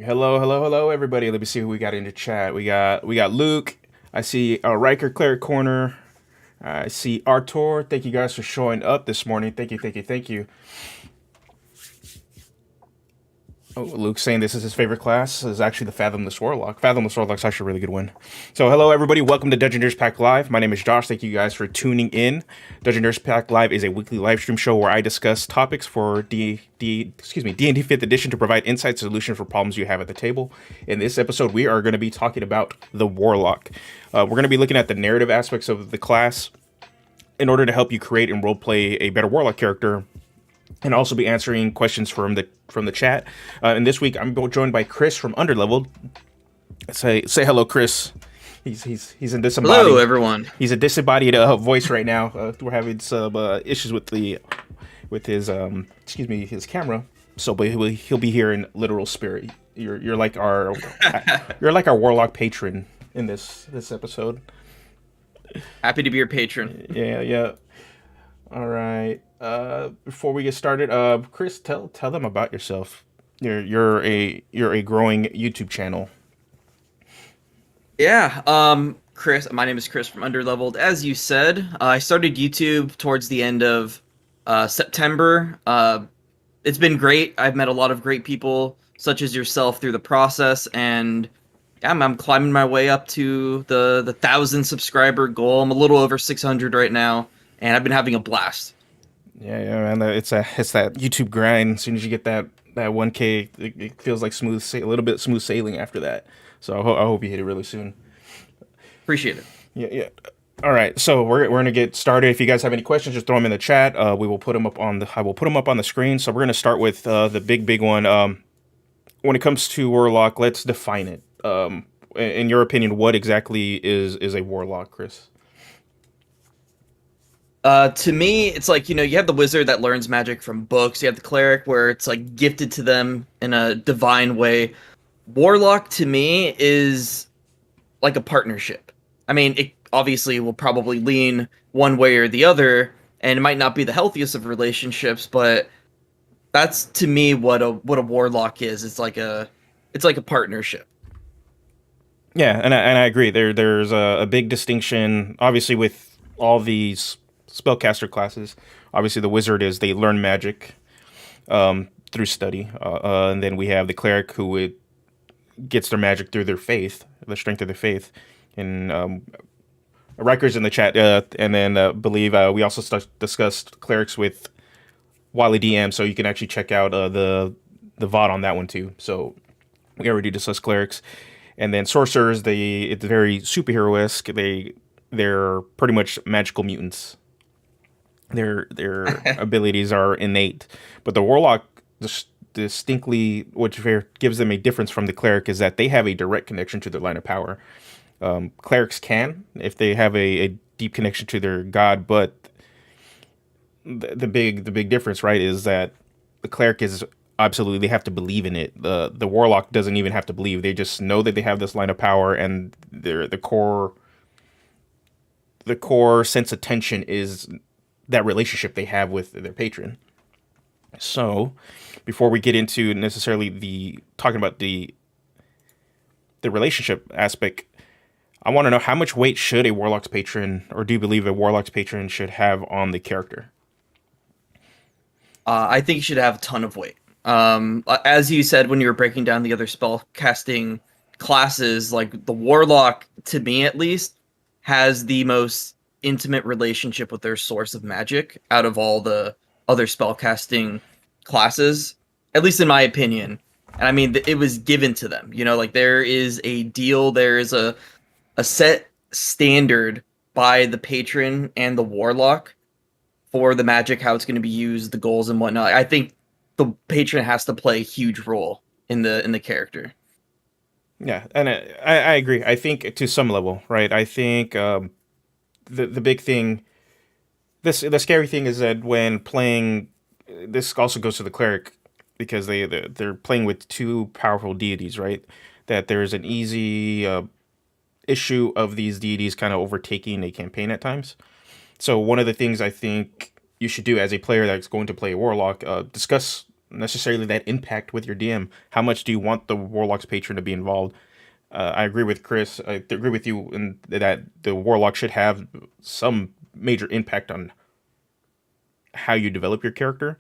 Hello, everybody. Let me see who we got into chat. We got Luke. I see Riker Cleric Corner. I see Artur. Thank you guys for showing up this morning. Thank you. Oh, Luke's saying this is his favorite class. This is actually the Fathomless Warlock. Fathomless Warlock's actually a really good one. So, hello everybody. Welcome to Dungeoneers Pack Live. My name is Josh. Thank you guys for tuning in. Dungeoneers Pack Live is a weekly live stream show where I discuss topics for D&D 5th Edition to provide insight and solution for problems you have at the table. In this episode, we are going to be talking about the Warlock. We're going to be looking at the narrative aspects of the class in order to help you create and roleplay a better Warlock character, and also be answering questions from the chat. And this week, I'm joined by Chris from UndrLVLd. Say hello, Chris. He's a disembodied. Hello, everyone. He's a disembodied voice right now. We're having some issues with his camera. So, but he'll be here in literal spirit. You're like our Warlock patron in this episode. Happy to be your patron. Yeah. All right. Before we get started, Chris, tell them about yourself. You're a growing YouTube channel. Yeah. Chris. My name is Chris from UndrLVLd. As you said, I started YouTube towards the end of September. It's been great. I've met a lot of great people, such as yourself, through the process, and I'm climbing my way up to the 1,000 subscriber goal. I'm a little over 600 right now, and I've been having a blast. Yeah, man. It's that YouTube grind. As soon as you get that 1K, it feels like a little bit smooth sailing after that. So I hope you hit it really soon. Appreciate it. Yeah. All right, so we're gonna get started. If you guys have any questions, just throw them in the chat. I will put them up on the screen. So we're gonna start with the big one. When it comes to Warlock, let's define it. In your opinion, what exactly is a Warlock, Chris? To me, it's like, you have the wizard that learns magic from books. You have the cleric where it's like gifted to them in a divine way. Warlock to me is like a partnership. I mean, it obviously will probably lean one way or the other, and it might not be the healthiest of relationships, but that's to me what a warlock is. It's like a partnership. Yeah, and I agree. There's a big distinction, obviously, with all these spellcaster classes. Obviously, the wizard they learn magic through study, and then we have the cleric who gets their magic through their faith, the strength of their faith. And Riker's in the chat, and then believe we also discussed clerics with Wily DM, so you can actually check out the VOD on that one too. So we already discussed clerics, and then sorcerers. It's very superhero-esque. They're pretty much magical mutants. Their abilities are innate, but the warlock distinctly, which gives them a difference from the cleric, is that they have a direct connection to their line of power. Clerics can, if they have a deep connection to their god, but the big difference, right, is that the cleric is absolutely, they have to believe in it. The warlock doesn't even have to believe; they just know that they have this line of power, and the core sense of tension is that relationship they have with their patron. So, before we get into necessarily talking about the relationship aspect, I want to know, how much weight should a Warlock's patron, or do you believe a Warlock's patron should have on the character? I think you should have a ton of weight. As you said when you were breaking down the other spell casting classes, like the Warlock, to me at least, has the most intimate relationship with their source of magic out of all the other spellcasting classes, at least in my opinion. And I mean, it was given to them. Like there is a deal, there is a set standard by the patron and the warlock for the magic, how it's going to be used, the goals and whatnot. I think the patron has to play a huge role in the character. Yeah, and I agree. I think to some level, right? I think the big thing, the scary thing is that when playing, this also goes to the cleric, because they're playing with two powerful deities, right? That there's an easy issue of these deities kind of overtaking a campaign at times. So one of the things I think you should do as a player that's going to play a warlock, discuss necessarily that impact with your DM. How much do you want the Warlock's patron to be involved? I agree with Chris. I agree with you in that the Warlock should have some major impact on how you develop your character,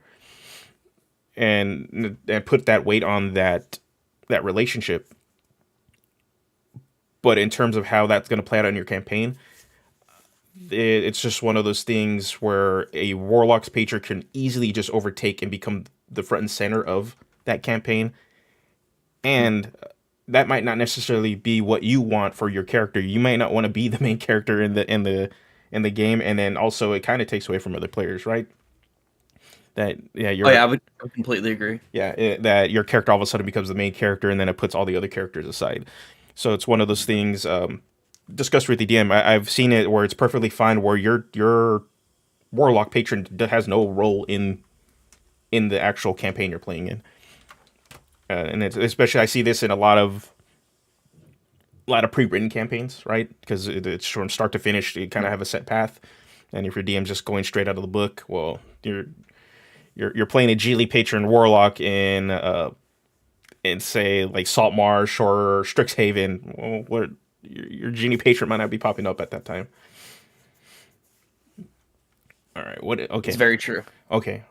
and put that weight on that relationship. But in terms of how that's going to play out in your campaign, it's just one of those things where a Warlock's patron can easily just overtake and become the front and center of that campaign, and that might not necessarily be what you want for your character. You might not want to be the main character in the game, and then also it kind of takes away from other players, right? That yeah, Oh yeah, I would completely agree. that your character all of a sudden becomes the main character, and then it puts all the other characters aside. So it's one of those things. Discussed with the DM. I've seen it where it's perfectly fine where your Warlock patron has no role in the actual campaign you're playing in, and it's, especially I see this in a lot of pre-written campaigns, right? Because it's from start to finish, you kind of have a set path, and if your DM's just going straight out of the book, well, you're playing a Geely patron Warlock in say like Salt Marsh or Strixhaven. Well, what your genie patron might not be popping up at that time. All right, what? Okay, It's very true. okay.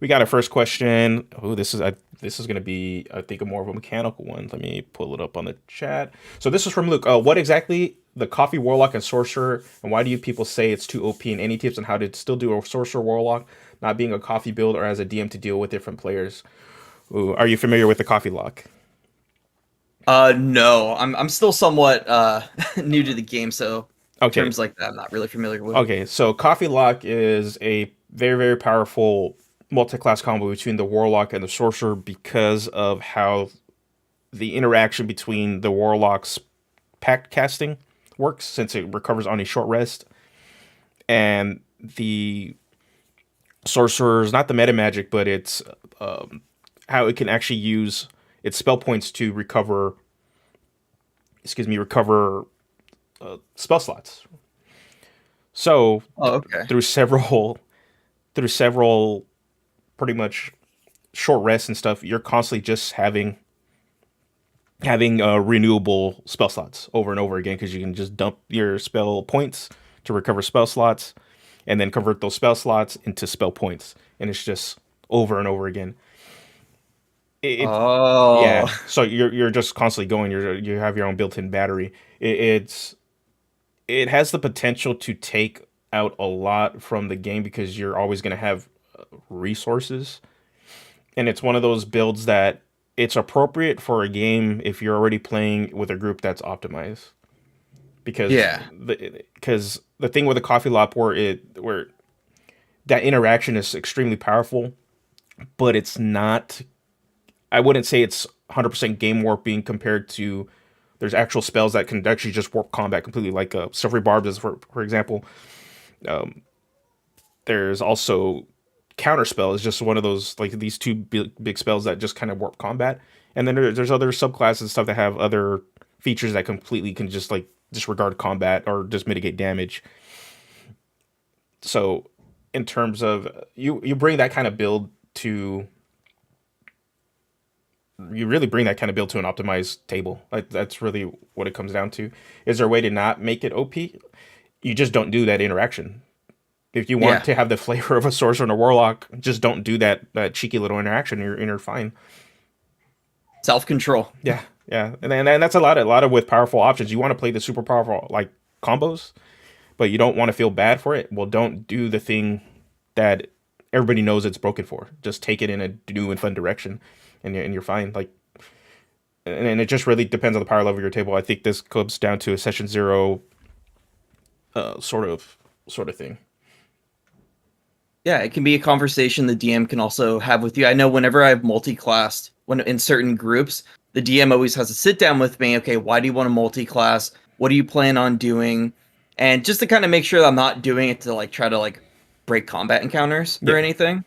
We got a first question. Oh, this is going to be, I think, a more of a mechanical one. Let me pull it up on the chat. So this is from Luke. What exactly the coffee warlock and sorcerer, and why do you people say it's too OP? And any tips on how to still do a sorcerer warlock, not being a coffee build, or as a DM to deal with different players? Ooh, are you familiar with the coffee lock? No, I'm still somewhat new to the game, so Okay. terms like that I'm not really familiar with. Okay, so Coffee Lock is a very, very powerful multi-class combo between the Warlock and the Sorcerer because of how the interaction between the Warlock's pact casting works, since it recovers on a short rest, and the Sorcerer's not the meta magic, but it's how it can actually use its spell points to recover spell slots. So Oh, okay. through several pretty much short rests and stuff, you're constantly just having renewable spell slots over and over again because you can just dump your spell points to recover spell slots and then convert those spell slots into spell points, and it's just over and over again. Yeah, Oh, so you're just constantly going. You have your own built-in battery. It has the potential to take out a lot from the game because you're always going to have resources, and it's one of those builds that it's appropriate for a game if you're already playing with a group that's optimized. Because yeah. the thing with the coffee lop where that interaction is extremely powerful, but it's not. I wouldn't say it's 100% game warping compared to there's actual spells that can actually just warp combat completely, like Silvery Barbs, is for example. There's also counter spell is just one of those, like these two big spells that just kind of warp combat, and then there's other subclasses and stuff that have other features that completely can just like disregard combat or just mitigate damage. So in terms of you bring that kind of build to you really bring that kind of build to an optimized table. Like that's really what it comes down to. Is there a way to not make it OP? You just don't do that interaction. If you want Yeah. to have the flavor of a sorcerer and a warlock, just don't do that cheeky little interaction. You're fine. Self-control. Yeah, yeah, and that's a lot of with powerful options. You want to play the super powerful like combos, but you don't want to feel bad for it. Well, don't do the thing that everybody knows it's broken for. Just take it in a new and fun direction, and you're fine. Like, and it just really depends on the power level of your table. I think this comes down to a session zero, sort of thing. Yeah, it can be a conversation the DM can also have with you. I know whenever I've multi-classed, when in certain groups, the DM always has to sit down with me. Okay, why do you want to multi-class? What do you plan on doing? And just to kind of make sure that I'm not doing it to like try to like break combat encounters or Yeah. anything.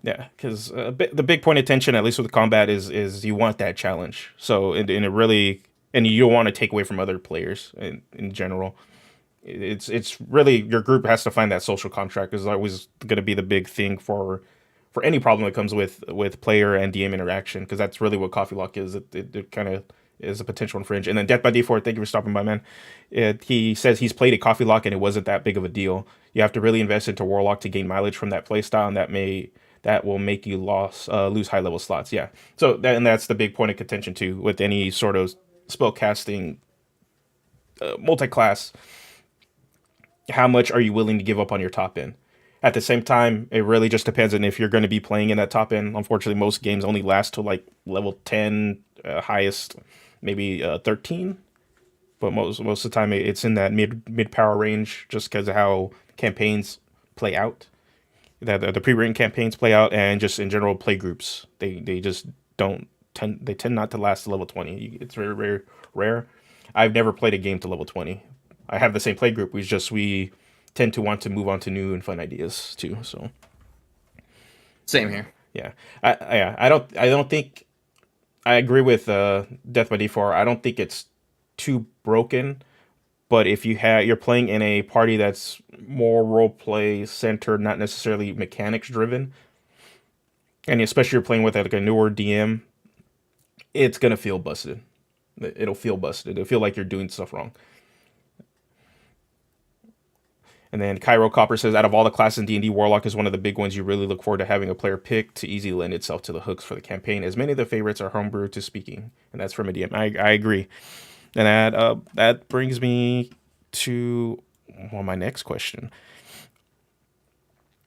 Yeah, because the big point of tension, at least with combat, is you want that challenge. So and it really, and you don't want to take away from other players in general. It's really your group has to find that social contract is always going to be the big thing for for any problem that comes with player and DM interaction, because that's really what coffee lock is. It kind of is a potential infringe. And then Death by D4, thank you for stopping by, man. He says he's played a coffee lock and it wasn't that big of a deal. You have to really invest into Warlock to gain mileage from that playstyle, and that will make you lose high level slots. Yeah. So that's the big point of contention too with any sort of spell casting multi-class. How much are you willing to give up on your top end? At the same time, it really just depends on if you're going to be playing in that top end. Unfortunately, most games only last till like level 10, highest maybe 13. But most of the time, it's in that mid power range, just because of how campaigns play out. That the pre-written campaigns play out, and just in general play groups, they just don't tend not to last to level 20. It's very very rare. I've never played a game to level 20. I have the same play group. We tend to want to move on to new and fun ideas too. So Same here. yeah, I don't think I agree with Death by D4. I don't think it's too broken. But if you're playing in a party that's more role play centered, not necessarily mechanics driven, and especially you're playing with like a newer DM, it's gonna feel busted. It'll feel busted. It'll feel like you're doing stuff wrong. And then Cairo Copper says, out of all the classes in D&D, Warlock is one of the big ones you really look forward to having a player pick to easily lend itself to the hooks for the campaign, as many of the favorites are homebrew to speaking. And that's from a DM. I agree. And that brings me to my next question.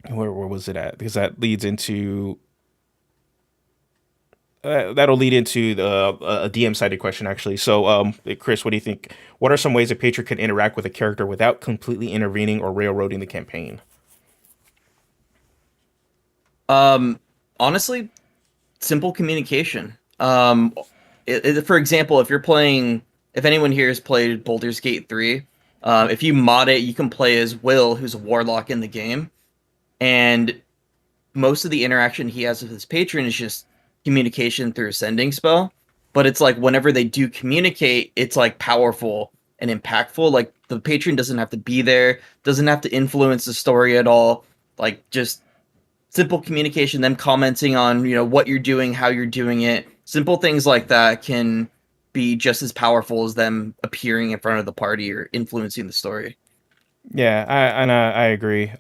Where was it at? Because that leads into that'll lead into a DM sided question actually. So, Chris, what do you think? What are some ways a patron can interact with a character without completely intervening or railroading the campaign? Honestly, simple communication. For example, if anyone here has played Baldur's Gate 3, if you mod it, you can play as Will, who's a warlock in the game, and most of the interaction he has with his patron is just communication through a sending spell. But it's like whenever they do communicate, it's like powerful and impactful. Like the patron doesn't have to be there, doesn't have to influence the story at all. Like just simple communication, them commenting on, what you're doing, how you're doing it. Simple things like that can be just as powerful as them appearing in front of the party or influencing the story. Yeah, I agree.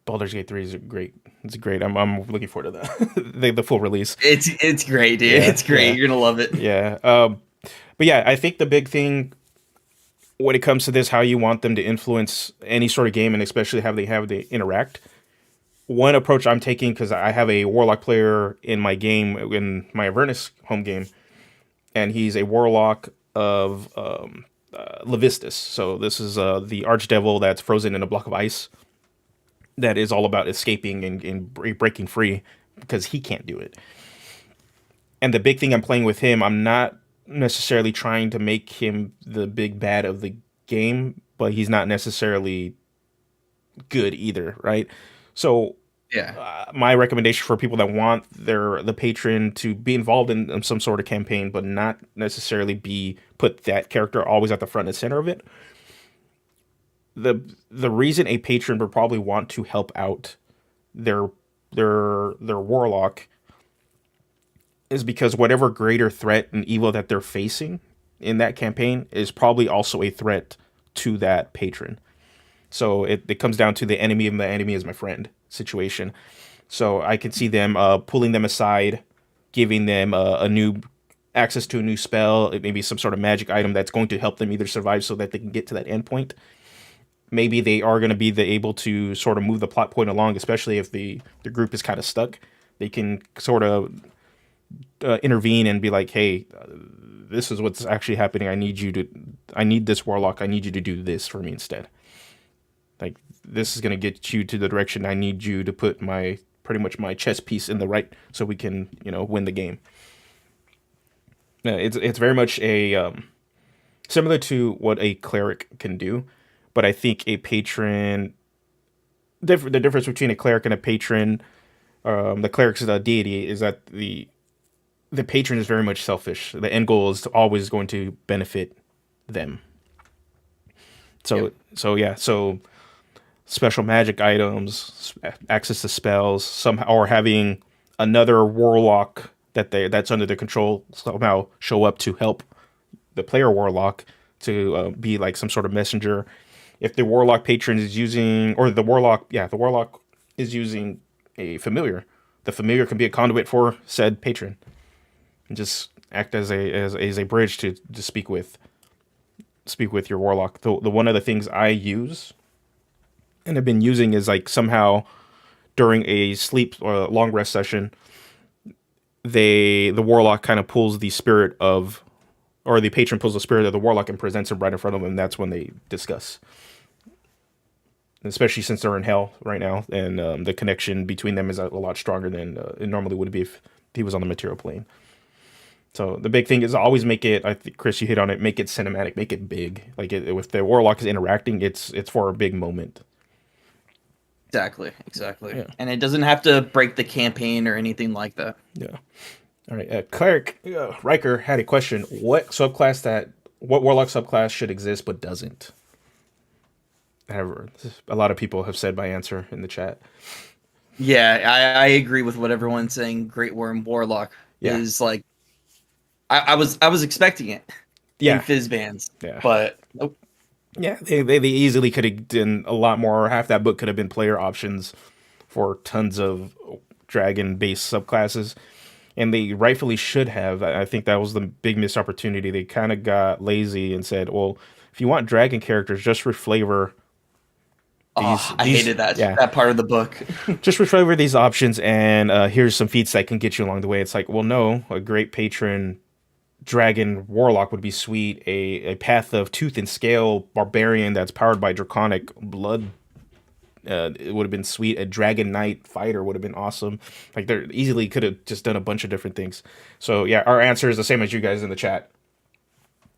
Baldur's Gate 3 is great. It's great. I'm looking forward to that. The full release. It's great, dude. Yeah, It's great. yeah, You're gonna love it. yeah. But yeah, I think the big thing when it comes to this, how you want them to influence any sort of game, and especially how they interact. One approach I'm taking, because I have a Warlock player in my game, in my Avernus home game, and he's a Warlock of Levistus. So this is the Archdevil that's frozen in a block of ice that is all about escaping and breaking free because he can't do it. And the big thing I'm playing with him, I'm not necessarily trying to make him the big bad of the game, but he's not necessarily good either, right? So Yeah. my recommendation for people that want the patron to be involved in some sort of campaign, but not necessarily put that character always at the front and center of it. The reason a patron would probably want to help out their warlock is because whatever greater threat and evil that they're facing in that campaign is probably also a threat to that patron. So it comes down to the enemy of my enemy is my friend situation. So I could see them pulling them aside, giving them a new access to a new spell, maybe some sort of magic item that's going to help them either survive so that they can get to that endpoint. Maybe they are going to be able to sort of move the plot point along, especially if the group is kind of stuck. They can sort of intervene and be like, hey, this is what's actually happening. I need this warlock. I need you to do this for me instead. Like, this is going to get you to the direction I need you to put pretty much my chess piece in the right so we can, win the game. It's very much a similar to what a cleric can do, but I think a patron, the difference between a cleric and a patron, the cleric's a deity, is that the patron is very much selfish. The end goal is always going to benefit them. So Yep. so yeah, so special magic items, access to spells, somehow, or having another warlock that's under their control somehow show up to help the player warlock to be like some sort of messenger. If the warlock patron is using, or the warlock is using a familiar, the familiar can be a conduit for said patron, and just act as a bridge to speak with your warlock. The one of the things I use and have been using is like somehow during a sleep or long rest session, the warlock kind of pulls the spirit of, or the patron pulls the spirit of the warlock and presents him right in front of them. And that's when they discuss. Especially since they're in hell right now, and the connection between them is a lot stronger than it normally would be if he was on the material plane. So the big thing is always make it. I think Chris, you hit on it. Make it cinematic. Make it big. Like if the warlock is interacting, it's for a big moment. Exactly. Yeah. And it doesn't have to break the campaign or anything like that. Yeah. All right. Cleric Riker had a question. What warlock subclass should exist but doesn't? However, a lot of people have said my answer in the chat. Yeah, I agree with what everyone's saying. Great Worm Warlock is like, I was expecting it in Fizzbands, but nope. Yeah, they easily could have done a lot more. Half that book could have been player options for tons of dragon-based subclasses, and they rightfully should have. I think that was the big missed opportunity. They kind of got lazy and said, well, if you want dragon characters, just reflavor I hated that part of the book. Just reflavor these options, and here's some feats that can get you along the way. It's like, well, no, a great patron dragon warlock would be sweet. A path of tooth and scale barbarian that's powered by draconic blood, it would have been sweet. A dragon knight fighter would have been awesome. Like they easily could have just done a bunch of different things. So yeah, our answer is the same as you guys in the chat.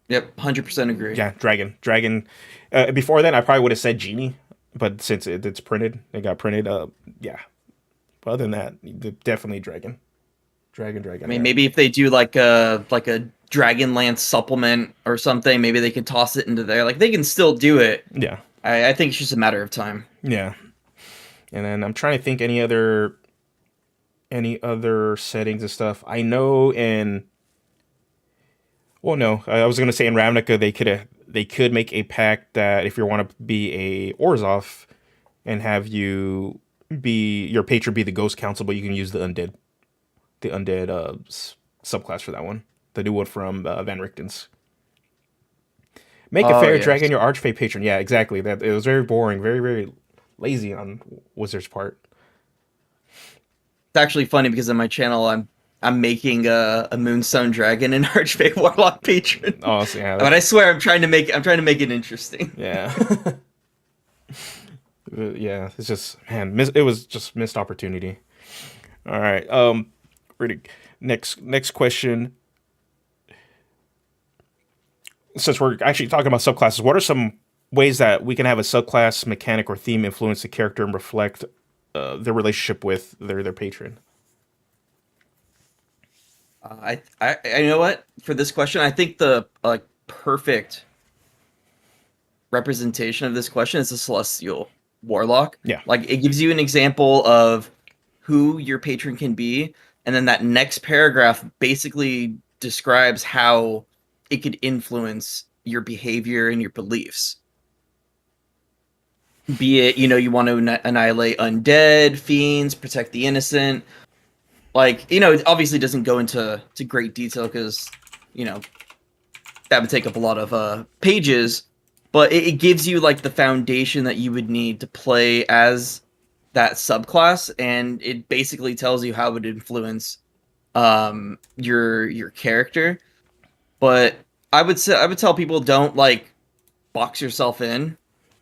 Yep, 100% agree. Yeah, dragon. Before then, I probably would have said genie. But since it's printed, it got printed. Yeah. But other than that, definitely dragon. I mean, maybe if they do like a Dragonlance supplement or something, maybe they could toss it into there. Like they can still do it. Yeah. I think it's just a matter of time. Yeah. And then I'm trying to think any other settings and stuff. I know in. Well, no, I was gonna say in Ravnica they could make a pact that if you want to be a Orzhov and have your patron be the Ghost Council, but you can use the undead subclass for that one, the new one from Van Richten's. Make a fair dragon your archfey patron. Yeah, exactly. That it was very boring, very very lazy on Wizard's part. It's actually funny because on my channel I'm making a Moonstone Dragon and Archfey Warlock patron. Oh, so yeah. But I swear I'm trying to make it interesting. Yeah. Yeah, it's just it was just missed opportunity. All right. Ready. Next question. Since we're actually talking about subclasses, what are some ways that we can have a subclass mechanic or theme influence the character and reflect their relationship with their patron? I you know what, for this question, I think the perfect representation of this question is the Celestial Warlock. Yeah, like it gives you an example of who your patron can be, and then that next paragraph basically describes how it could influence your behavior and your beliefs. Be it, you want to annihilate undead, fiends, protect the innocent. Like, it obviously doesn't go into great detail because, that would take up a lot of pages, but it gives you like the foundation that you would need to play as that subclass, and it basically tells you how it would influence your character. But I would tell people, don't like box yourself in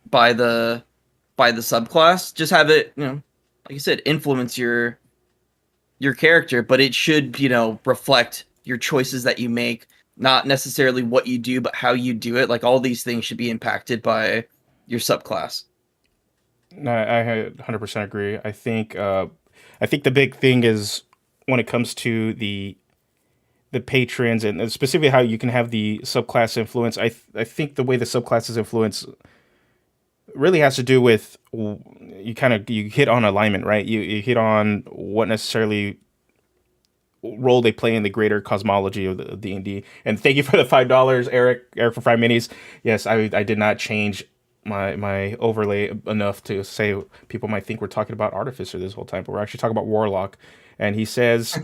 by the subclass. Just have it, like you said, influence your character, but it should, reflect your choices that you make, not necessarily what you do, but how you do it. Like all these things should be impacted by your subclass. No, I 100% agree. I think the big thing is when it comes to the patrons and specifically how you can have the subclass influence. I think the way the subclasses influence really has to do with you hit on alignment, right? You hit on what necessarily role they play in the greater cosmology of the D&D. And thank you for the $5, Eric for 5 minis. Yes, I did not change my overlay enough to say people might think we're talking about Artificer this whole time, but we're actually talking about Warlock. And he says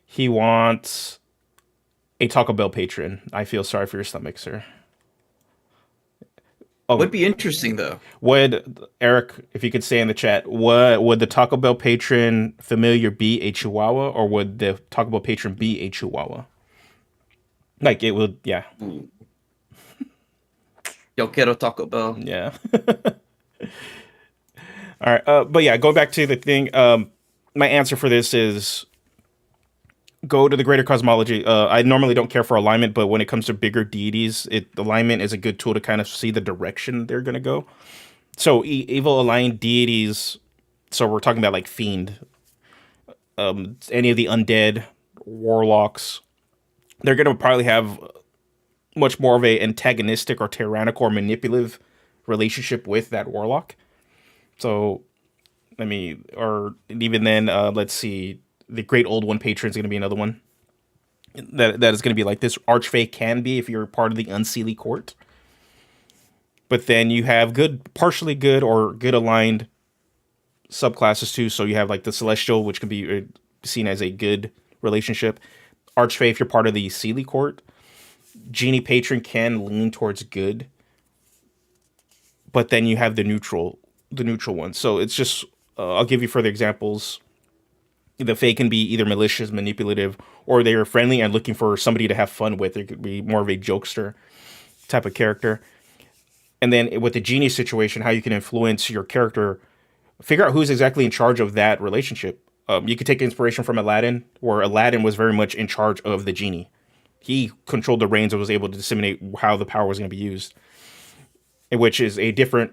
he wants a Taco Bell patron. I feel sorry for your stomach, sir. Oh, Would be interesting though. would Eric, if you could say in the chat, what would the Taco Bell patron familiar be a Chihuahua, or would the Taco Bell patron be a Chihuahua? Like it would, yeah, Ooh. Yo quiero Taco Bell. yeah. All right, but yeah, going back to the thing. My answer for this is go to the greater cosmology. I normally don't care for alignment, but when it comes to bigger deities, alignment is a good tool to kind of see the direction they're gonna go. So evil aligned deities. So we're talking about like fiend, any of the undead, warlocks. They're gonna probably have much more of a antagonistic or tyrannical or manipulative relationship with that warlock. So I mean, or even then, let's see, the Great Old One patron is going to be another one that is going to be like this. Archfey can be if you're part of the Unseelie Court, but then you have good, partially good or good aligned subclasses too. So you have like the Celestial, which can be seen as a good relationship. Archfey if you're part of the Seelie Court. Genie patron can lean towards good, but then you have the neutral one. So it's just I'll give you further examples. The Fae can be either malicious, manipulative, or they are friendly and looking for somebody to have fun with. It could be more of a jokester type of character. And then with the genie situation, how you can influence your character, figure out who's exactly in charge of that relationship. You could take inspiration from Aladdin, where Aladdin was very much in charge of the genie. He controlled the reins and was able to disseminate how the power was going to be used, which is a different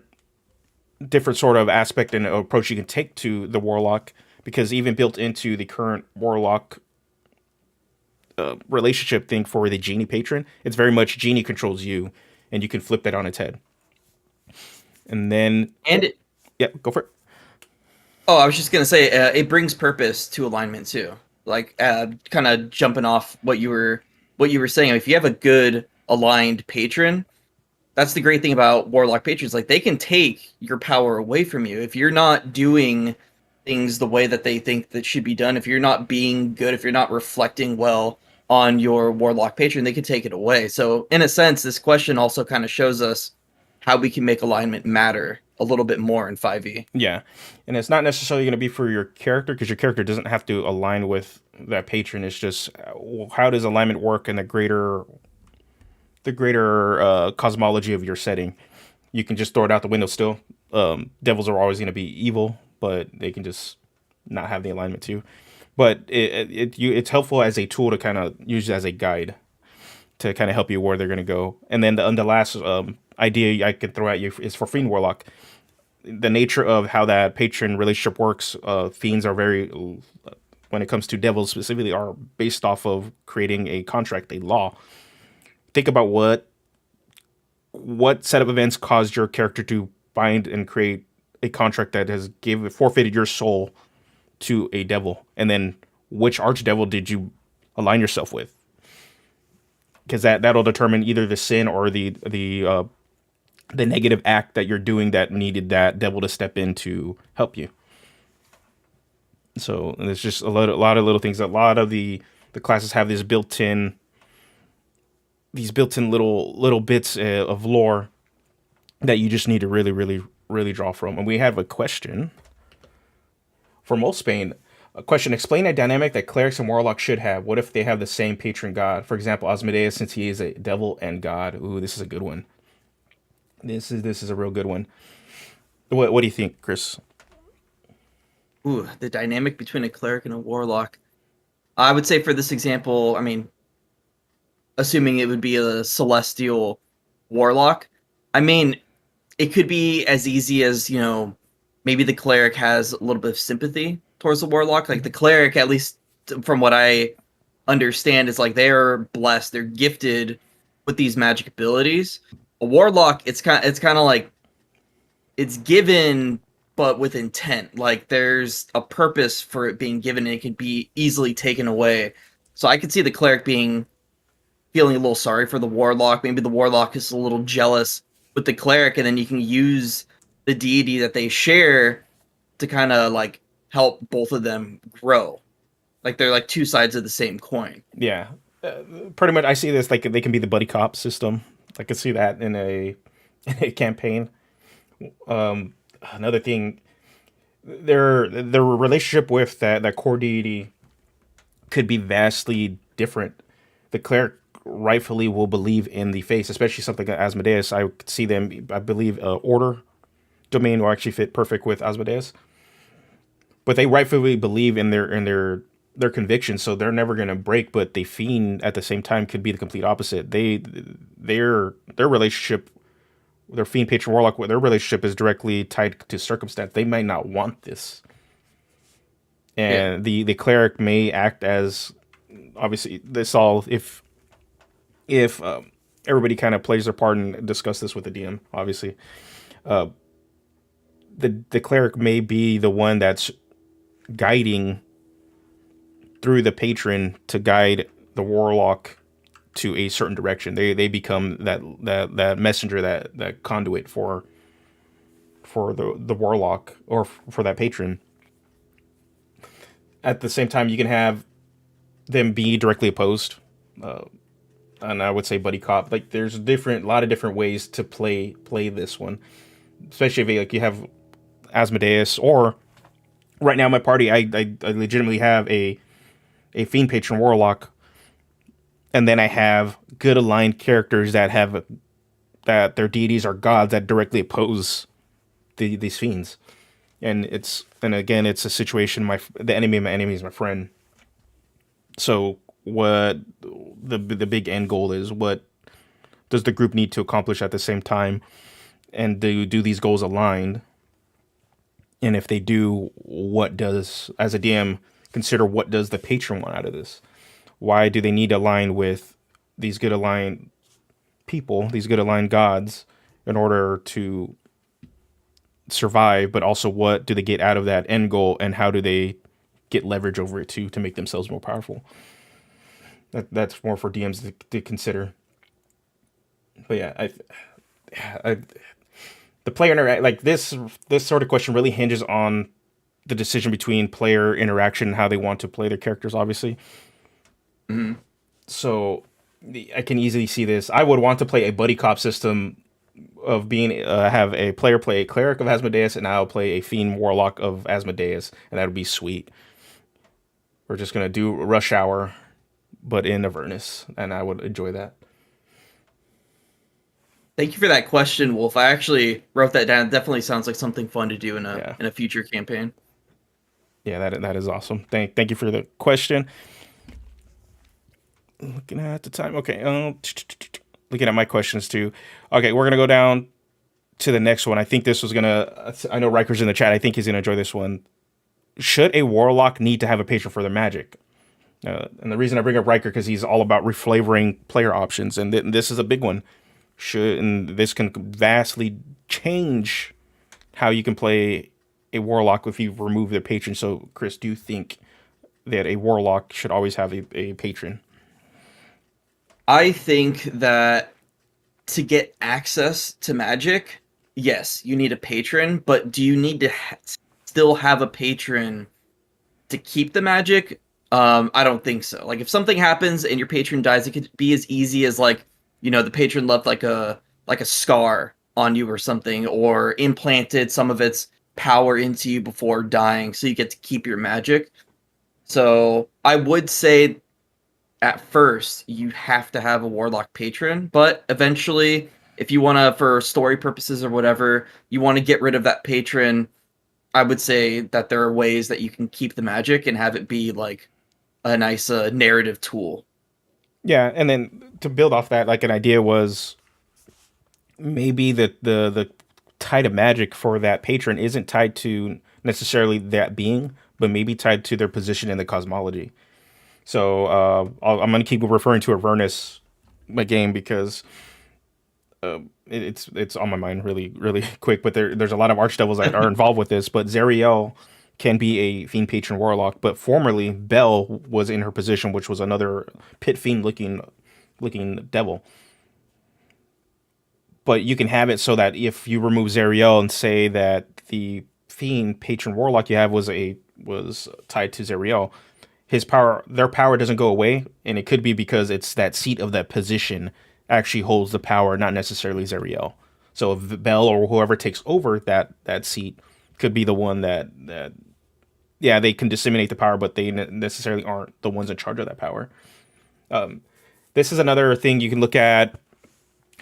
sort of aspect and approach you can take to the warlock, because even built into the current warlock relationship thing for the genie patron, it's very much genie controls you, and you can flip that on its head. And then yeah, go for it. Oh, I was just gonna say it brings purpose to alignment too. Like kind of jumping off what you were saying. If you have a good aligned patron, that's the great thing about warlock patrons. Like they can take your power away from you if you're not doing things the way that they think that should be done. If you're not being good, if you're not reflecting well on your warlock patron, they can take it away. So in a sense, this question also kind of shows us how we can make alignment matter a little bit more in 5e. Yeah, and it's not necessarily going to be for your character, because your character doesn't have to align with that patron. It's just how does alignment work in the greater cosmology of your setting. You can just throw it out the window still. Devils are always going to be evil, but they can just not have the alignment too. But it's helpful as a tool to kind of use as a guide to kind of help you where they're going to go. And then the last idea I could throw at you is for Fiend Warlock. The nature of how that patron relationship works, fiends are very, when it comes to devils specifically, are based off of creating a contract, a law. Think about what set of events caused your character to bind and create a contract that has forfeited your soul to a devil, and then which archdevil did you align yourself with? Because that'll determine either the sin or the negative act that you're doing that needed that devil to step in to help you. So there's just a lot of little things. A lot of the classes have these built-in little bits of lore that you just need to really, really, really draw from. And we have a question for Molsbane. A question: explain a dynamic that clerics and warlocks should have. What if they have the same patron god? For example, Asmodeus, since he is a devil and god. Ooh, this is a good one. This is a real good one. What do you think, Chris? Ooh, the dynamic between a cleric and a warlock. I would say for this example, I mean, assuming it would be a celestial warlock, I mean, it could be as easy as, maybe the cleric has a little bit of sympathy towards the warlock. Like the cleric, at least from what I understand, is like they're blessed, they're gifted with these magic abilities. A warlock, it's kind of like it's given but with intent. Like there's a purpose for it being given and it can be easily taken away. So I could see the cleric being feeling a little sorry for the warlock. Maybe the warlock is a little jealous with the cleric, and then you can use the deity that they share to kind of like help both of them grow. Like they're like two sides of the same coin. Yeah, pretty much. I see this like they can be the buddy cop system. I could see that in a in a campaign. Another thing, their relationship with that core deity could be vastly different. The cleric rightfully will believe in the face, especially something like Asmodeus. I could see them. I believe order domain will actually fit perfect with Asmodeus, but they rightfully believe in their convictions, so they're never going to break. But the fiend at the same time could be the complete opposite. Their relationship, their fiend patron warlock, their relationship is directly tied to circumstance. They might not want this, Yeah. and the cleric may act as, obviously this all if everybody kind of plays their part and discuss this with the DM. Obviously, the cleric may be the one that's guiding through the patron to guide the warlock to a certain direction. They become that messenger, that conduit for the warlock or for that patron. At the same time, you can have them be directly opposed, and I would say buddy cop. Like there's a lot of different ways to play this one, especially if like you have Asmodeus, or right now in my party I legitimately have a fiend patron warlock, and then I have good aligned characters that their deities are gods that directly oppose these fiends. And again, it's a situation, the enemy of my enemy is my friend. So what the big end goal is, what does the group need to accomplish at the same time, and do these goals align? And if they do, what does, as a DM, consider what does the patron want out of this? Why do they need to align with these good aligned people, these good aligned gods, in order to survive? But also, what do they get out of that end goal, and how do they get leverage over it to make themselves more powerful? That's more for DMs to consider. But yeah, I the player like this sort of question really hinges on the decision between player interaction and how they want to play their characters, obviously. Mm-hmm. So I can easily see this. I would want to play a buddy cop system of being have a player play a cleric of Asmodeus, and I'll play a fiend warlock of Asmodeus, and that would be sweet. We're just gonna do Rush Hour, but in Avernus, and I would enjoy that. Thank you for that question, Wolf. I actually wrote that down. It definitely sounds like something fun to do in Yeah, a future campaign. yeah, that is awesome. Thank you for the question. Looking at the time, okay. Looking at my questions too. Okay, we're gonna go down to the next one. I think this was gonna. I know Riker's in the chat. I think he's gonna enjoy this one. Should a warlock need to have a patron for their magic? And the reason I bring up Riker because he's all about reflavoring player options, and this is a big one. And this can vastly change how you can play a warlock if you remove their patron. So, Chris, do you think that a warlock should always have a patron? I think that to get access to magic, yes, you need a patron, but do you need to still have a patron to keep the magic? I don't think so. Like if something happens and your patron dies, it could be as easy as like, the patron left like a scar on you or something, or implanted some of its power into you before dying, so you get to keep your magic. So I would say at first you have to have a warlock patron, but eventually, if you want to, for story purposes or whatever, you want to get rid of that patron, I would say that there are ways that you can keep the magic and have it be like a nice narrative tool. Yeah, and then to build off that, like an idea was maybe the tide of magic for that patron isn't tied to necessarily that being, but maybe tied to their position in the cosmology. So I'm going to keep referring to Avernus, my game, because it's on my mind really quick. But there's a lot of archdevils that are involved with this. But Zariel can be a fiend patron warlock, but formerly Bell was in her position, which was another pit fiend looking devil. But you can have it so that if you remove Zariel and say that the fiend patron warlock you have was tied to Zariel, their power doesn't go away, and it could be because it's that seat of that position actually holds the power, not necessarily Zariel. So if Bell or whoever takes over that seat could be the one that yeah, they can disseminate the power, but they necessarily aren't the ones in charge of that power. This is another thing you can look at.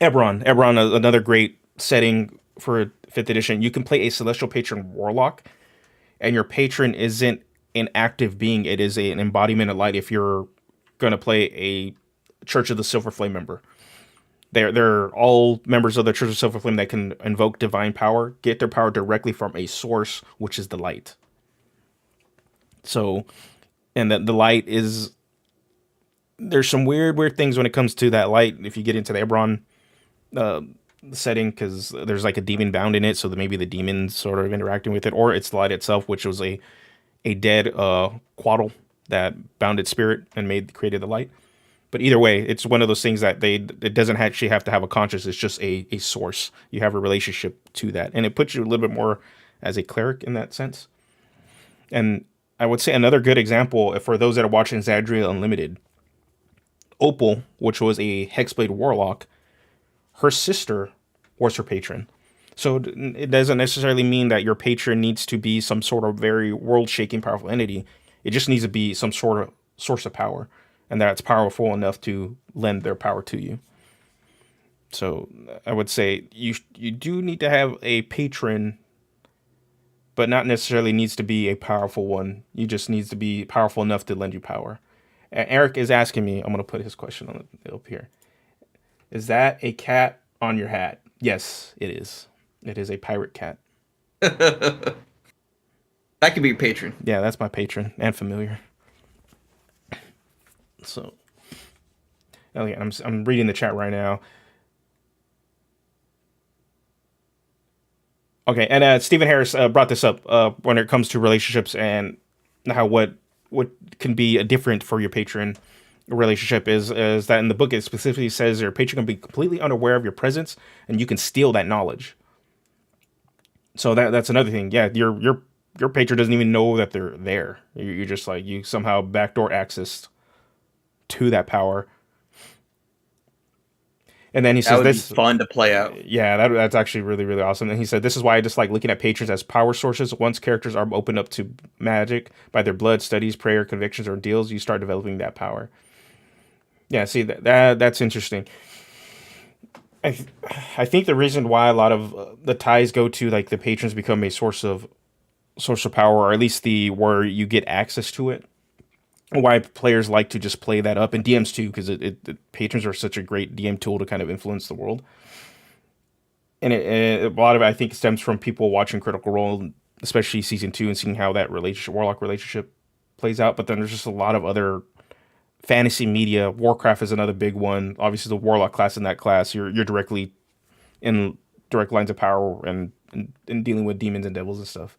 Eberron, another great setting for fifth edition. You can play a celestial patron warlock, and your patron isn't an active being; it is an embodiment of light. If you're going to play a Church of the Silver Flame member, they're all members of the Church of Silver Flame that can invoke divine power, get their power directly from a source, which is the light. So, and the light is, there's some weird things when it comes to that light. If you get into the Eberron setting, because there's like a demon bound in it, so that maybe the demon's sort of interacting with it, or it's the light itself, which was a dead quaddle that bound its spirit and created the light. But either way, it's one of those things that it doesn't actually have to have a conscience. It's just a source. You have a relationship to that, and it puts you a little bit more as a cleric in that sense. And I would say another good example for those that are watching Zadriel Unlimited, Opal, which was a Hexblade warlock, her sister was her patron. So it doesn't necessarily mean that your patron needs to be some sort of very world-shaking powerful entity. It just needs to be some sort of source of power, and that's powerful enough to lend their power to you. So I would say you do need to have a patron, but not necessarily needs to be a powerful one. You just needs to be powerful enough to lend you power. And Eric is asking me, I'm going to put his question on up here. Is that a cat on your hat? Yes, it is. It is a pirate cat. That could be your patron. Yeah, that's my patron and familiar. So, I'm reading the chat right now. Okay, and Stephen Harris brought this up when it comes to relationships and how what can be a different for your patron relationship is that in the book it specifically says your patron can be completely unaware of your presence and you can steal that knowledge. So that's another thing. Yeah, your patron doesn't even know that they're there. You're just like, you somehow backdoor access to that power. And then he says this would be fun to play out. Yeah, that's actually really awesome. And he said, this is why I dislike looking at patrons as power sources. Once characters are opened up to magic by their blood, studies, prayer, convictions, or deals, you start developing that power. Yeah, see, that's interesting. I think the reason why a lot of the ties go to like the patrons become a source of power, or at least where you get access to it, why players like to just play that up, and DMs too, because patrons are such a great DM tool to kind of influence the world. And a lot of it, I think, stems from people watching Critical Role, especially season 2, and seeing how that warlock relationship plays out. But then there's just a lot of other fantasy media. Warcraft is another big one. Obviously, the warlock class in that class, you're directly in direct lines of power and dealing with demons and devils and stuff.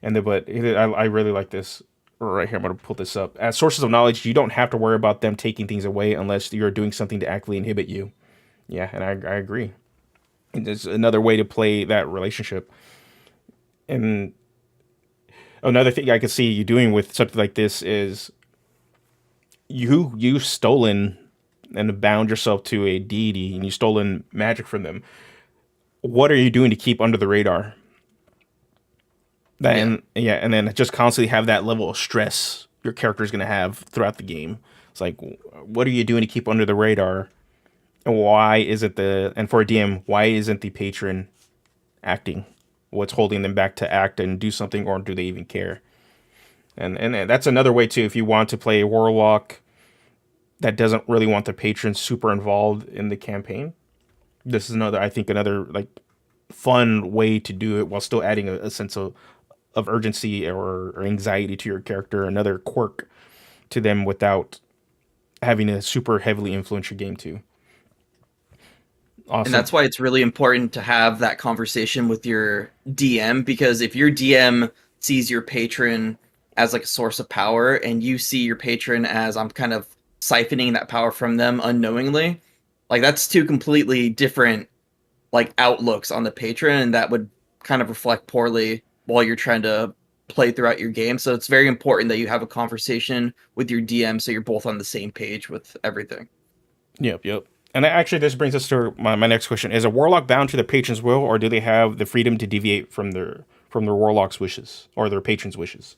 But I really like this right here. I'm going to pull this up. As sources of knowledge, you don't have to worry about them taking things away unless you're doing something to actively inhibit you. Yeah, and I agree. And there's another way to play that relationship. And another thing I could see you doing with something like this is you've stolen and bound yourself to a deity, and you've stolen magic from them. What are you doing to keep under the radar? And then just constantly have that level of stress your character is going to have throughout the game. It's like, what are you doing to keep under the radar? And and for a DM, why isn't the patron acting? What's holding them back to act and do something, or do they even care? And that's another way too. If you want to play a warlock that doesn't really want the patron super involved in the campaign, this is another like fun way to do it while still adding a sense of urgency or anxiety to your character, another quirk to them without having to super heavily influence your game too. And Awesome. that's why it's really important to have that conversation with your DM, because if your DM sees your patron as like a source of power and you see your patron as I'm kind of siphoning that power from them unknowingly, like that's two completely different like outlooks on the patron, and that would kind of reflect poorly while you're trying to play throughout your game. So it's very important that you have a conversation with your DM so you're both on the same page with everything. Yep, yep. And actually, this brings us to my next question: is a warlock bound to the patron's will, or do they have the freedom to deviate from their warlock's wishes or their patron's wishes?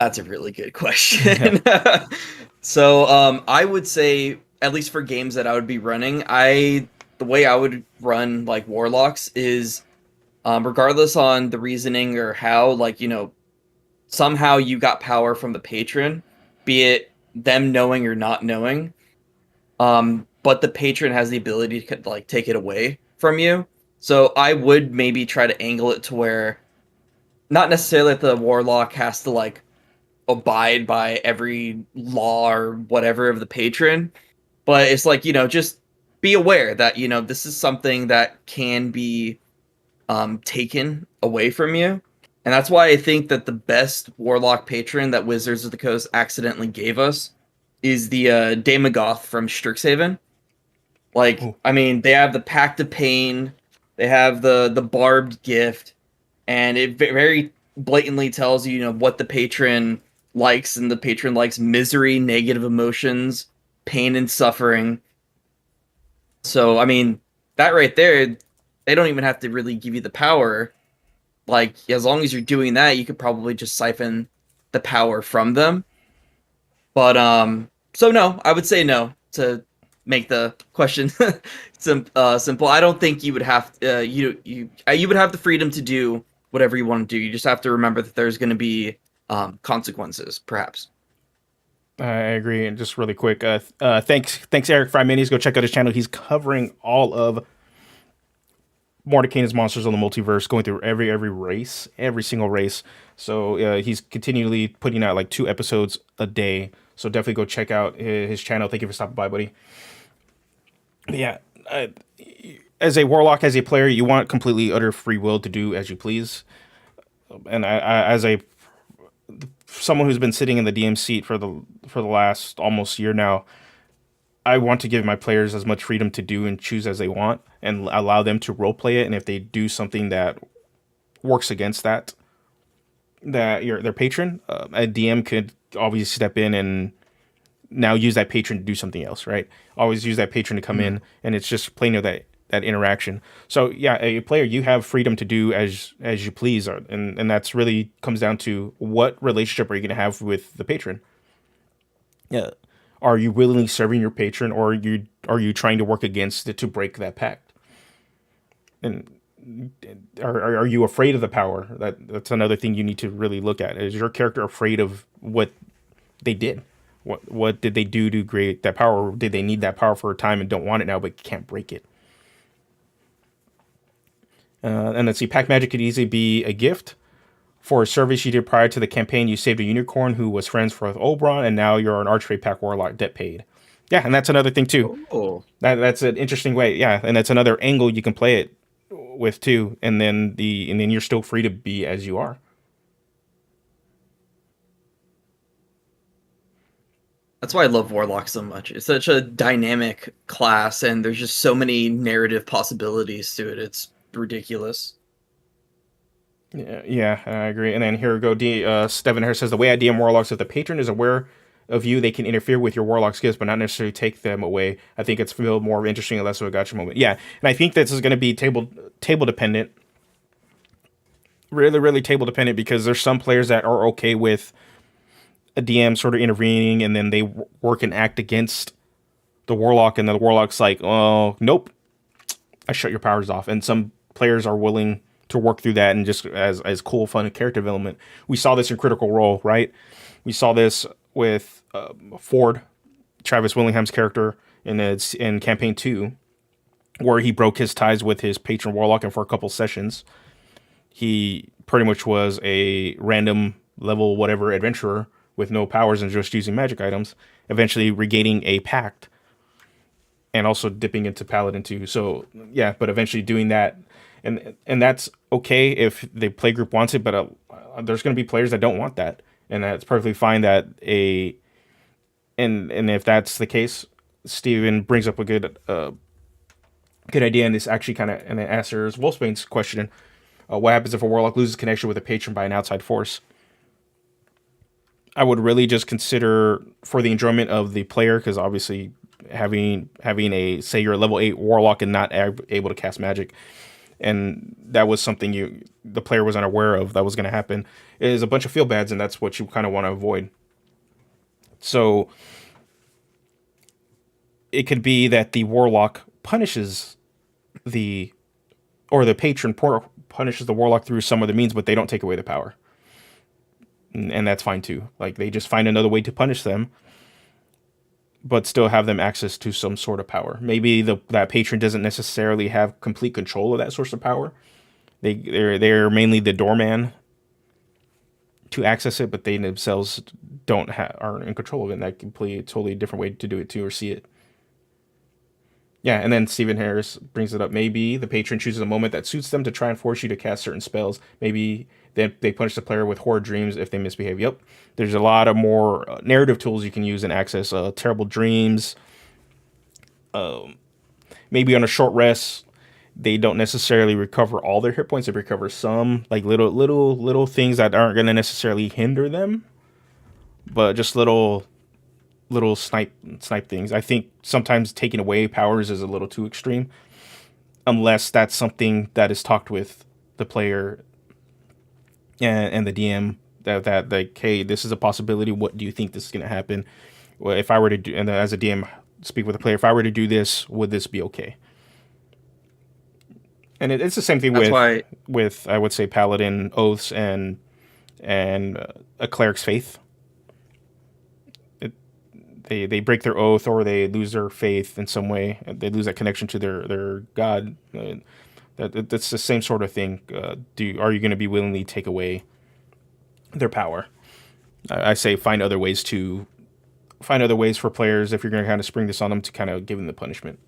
That's a really good question. So I would say, at least for games that I would be running, the way I would run like Warlocks is regardless on the reasoning or how, like, somehow you got power from the patron, be it them knowing or not knowing. But the patron has the ability to like take it away from you. So I would maybe try to angle it to where not necessarily that the warlock has to like abide by every law or whatever of the patron, but it's like, just be aware that, this is something that can be taken away from you. And that's why I think that the best warlock patron that Wizards of the Coast accidentally gave us is the Demagoth from Strixhaven. Like, Oh, I mean, they have the Pact of Pain, they have the Barbed Gift, and it very blatantly tells you, what the patron likes, and the patron likes misery, negative emotions, pain, and suffering. So, I mean, that right there, they don't even have to really give you the power. Like, as long as you're doing that, you could probably just siphon the power from them. But so no, I would say no to make the question simple. I don't think you would have you would have the freedom to do whatever you want to do. You just have to remember that there's going to be consequences, perhaps. I agree. And just really quick, thanks Eric for minis. Go check out his channel. He's covering all of Mordecai's monsters on the multiverse, going through every race, every single race. So he's continually putting out like 2 episodes a day. So definitely go check out his channel. Thank you for stopping by, buddy. But yeah, as a warlock, as a player, you want completely utter free will to do as you please. And as a someone who's been sitting in the DM seat for the last almost year now, I want to give my players as much freedom to do and choose as they want, and allow them to role play it. And if they do something that works against their patron, a DM could obviously step in and now use that patron to do something else, right? Always use that patron to come Mhm. in, and it's just plain of that interaction. So yeah, a player, you have freedom to do as you please, and that's really comes down to what relationship are you going to have with the patron. Yeah, are you willingly serving your patron, or are you trying to work against it to break that pact? And are you afraid of the power? That's another thing you need to really look at. Is your character afraid of what they did? What did they do to create that power? Did they need that power for a time and don't want it now, but can't break it? And let's see, pack magic could easily be a gift for a service you did prior to the campaign. You saved a unicorn who was friends with Oberon, and now you're an archery pack warlock, debt paid. Yeah, and that's another thing too. Oh, That's an interesting way. Yeah, and that's another angle you can play it with too. And then you're still free to be as you are. that's why I love Warlock so much. It's such a dynamic class, and there's just so many narrative possibilities to it. It's ridiculous. Yeah, yeah, I agree. And then here we go. Steven here says the way I DM warlocks, if the patron is aware of you, they can interfere with your warlock's gifts, but not necessarily take them away. I think it's feel more interesting and less of a gotcha moment. Yeah, and I think this is going to be table dependent, really table dependent, because there's some players that are okay with a DM sort of intervening, and then they work and act against the warlock, and the warlock's like, oh nope, I shut your powers off. And some players are willing to work through that and just as cool, fun character development. We saw this in Critical Role, right? We saw this with Ford, Travis Willingham's character in campaign 2, where he broke his ties with his patron warlock, and for a couple sessions, he pretty much was a random level whatever adventurer with no powers and just using magic items, eventually regaining a pact and also dipping into paladin too. So yeah, but eventually doing that, and that's okay if the play group wants it, but there's going to be players that don't want that, and that's perfectly fine. And if that's the case, Steven brings up a good idea, and this actually kind of and it answers Wolfsbane's question: what happens if a warlock loses connection with a patron by an outside force? I would really just consider for the enjoyment of the player, because obviously having a, say you're a level 8 warlock and not able to cast magic, and that was something the player was unaware of that was going to happen, is a bunch of feel bads, and that's what you kind of want to avoid. So it could be that the warlock punishes the patron punishes the warlock through some other means, but they don't take away the power, and that's fine too. Like, they just find another way to punish them, but still have them access to some sort of power. Maybe that patron doesn't necessarily have complete control of that source of power. They're mainly the doorman to access it, but they themselves aren't in control of it. And that can play a totally different way to do it too, or see it. Yeah, and then Stephen Harris brings it up. Maybe the patron chooses a moment that suits them to try and force you to cast certain spells. Maybe they punish the player with horrid dreams if they misbehave. Yep. There's a lot of more narrative tools you can use and access. Terrible dreams. Maybe on a short rest, they don't necessarily recover all their hit points. They recover some, like little things that aren't going to necessarily hinder them, but just little snipe things. I think sometimes taking away powers is a little too extreme, unless that's something that is talked with the player and the DM, that like, hey, this is a possibility. What do you think this is going to happen? Well, if I were to do, and as a DM speak with the player, if I were to do this, would this be okay? And it's the same thing with I would say paladin oaths and a cleric's faith. They break their oath, or they lose their faith in some way. They lose that connection to their god. That's the same sort of thing. Are you going to be willingly take away their power? I say find other ways for players, if you're going to kind of spring this on them, to kind of give them the punishment.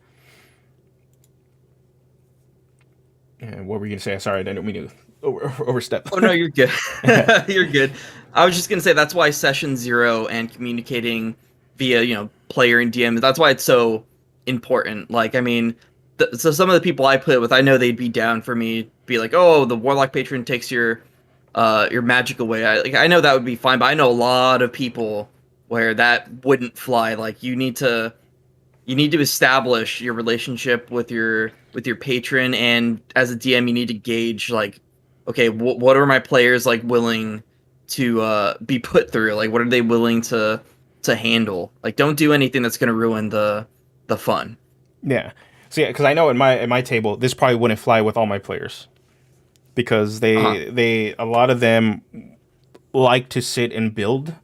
And what were you going to say? Sorry, I didn't mean to overstep. Oh no, you're good. You're good. I was just going to say that's why session 0 and communicating via, player and DM, that's why it's so important. Like, I mean, so some of the people I play with, I know they'd be down for me, be like, oh, the warlock patron takes your magic away. I know that would be fine, but I know a lot of people where that wouldn't fly. Like, you need to establish your relationship with your patron, and as a DM, you need to gauge, like, okay, what are my players like willing to be put through? Like, what are they willing to handle? Like, don't do anything that's going to ruin the fun. Yeah. So yeah, because I know in my table, this probably wouldn't fly with all my players, because a lot of them like to sit and build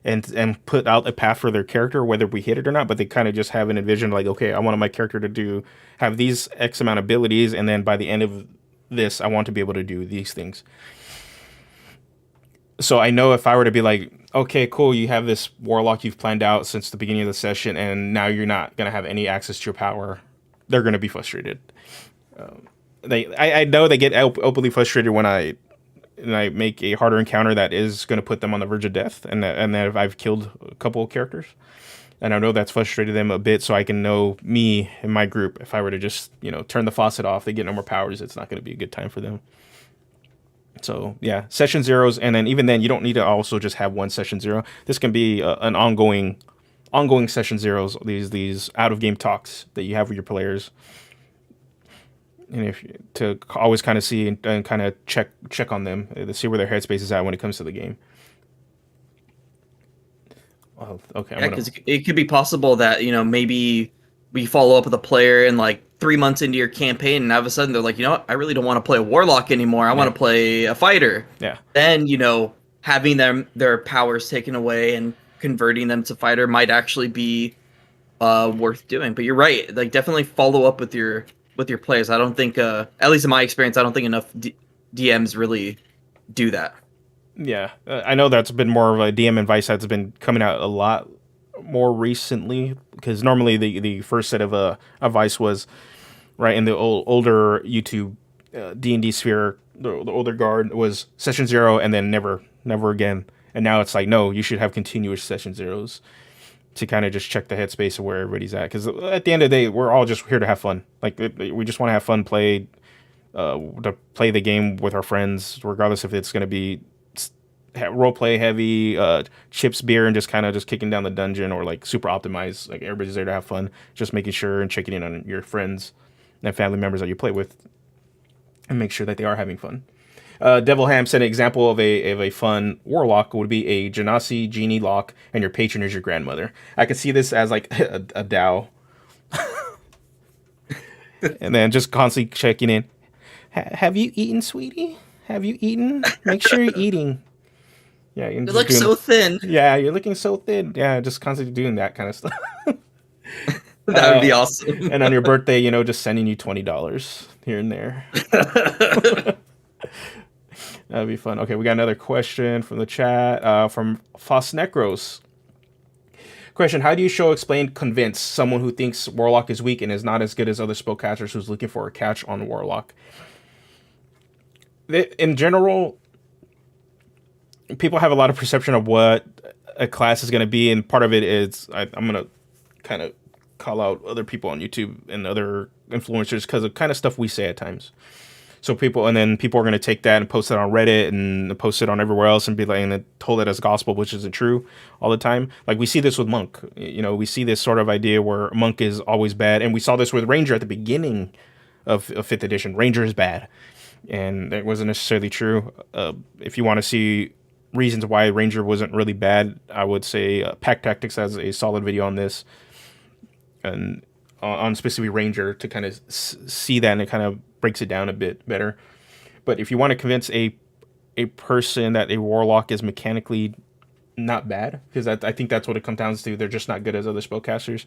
and put out a path for their character, whether we hit it or not. But they kind of just have an envision, like, okay, I want my character to have these X amount of abilities, and then by the end of this, I want to be able to do these things. So I know if I were to be like, okay, cool, you have this warlock you've planned out since the beginning of the session, and now you're not going to have any access to your power, they're going to be frustrated. I know they get openly frustrated when I make a harder encounter that is going to put them on the verge of death, and that if I've killed a couple of characters, and I know that's frustrated them a bit. So I can know me and my group, if I were to just turn the faucet off, they get no more powers, it's not going to be a good time for them. So yeah, session 0s, and then even then, you don't need to also just have one session 0. This can be an ongoing session 0s. These out of game talks that you have with your players, and to always kind of see and kind of check on them, to see where their headspace is at when it comes to the game. Oh, okay. Yeah, because it could be possible that maybe we follow up with a player and like 3 months into your campaign, and all of a sudden they're like, what? I really don't want to play a warlock anymore. I want to play a fighter. Yeah. Then having their powers taken away and converting them to fighter might actually be worth doing. But you're right. Like, definitely follow up with your players. I don't think, at least in my experience, I don't think enough DMs really do that. Yeah, I know that's been more of a DM advice that's been coming out a lot more recently, because normally the first set of advice was right in the older YouTube D&D sphere. The older guard was session 0 and then never again. And now it's like, no, you should have continuous session zeros to kind of just check the headspace of where everybody's at. Because at the end of the day, we're all just here to have fun. Like, we just want to have fun, to play the game with our friends, regardless if it's going to be role play heavy, chips, beer, and just kind of just kicking down the dungeon, or like super optimized. Like, everybody's there to have fun, just making sure and checking in on your friends and family members that you play with, and make sure that they are having fun. Devil Ham said an example of a fun warlock would be a Genasi genie lock, and your patron is your grandmother. I could see this as like a DAO. And then just constantly checking in. Have you eaten, sweetie? Have you eaten? Make sure you're eating. Yeah, you look so thin. Yeah, you're looking so thin. Yeah, just constantly doing that kind of stuff. That would be awesome. And on your birthday, just sending you $20 here and there. That'd be fun. Okay, we got another question from the chat from Fosnecros. Question: how do you show, explain, convince someone who thinks Warlock is weak and is not as good as other spellcasters who's looking for a catch on Warlock? In general, people have a lot of perception of what a class is going to be, and part of it is I'm going to kind of call out other people on YouTube and other influencers because of kind of stuff we say at times. So people are going to take that and post it on Reddit and post it on everywhere else and be like, and hold it as gospel, which isn't true all the time. Like, we see this with Monk. We see this sort of idea where Monk is always bad, and we saw this with Ranger at the beginning of 5th edition. Ranger is bad, and that wasn't necessarily true. If you want to see reasons why Ranger wasn't really bad, I would say Pack Tactics has a solid video on this, and on specifically Ranger, to kind of see that, and it kind of breaks it down a bit better. But if you want to convince a person that a Warlock is mechanically not bad, because I think that's what it comes down to, they're just not good as other spellcasters,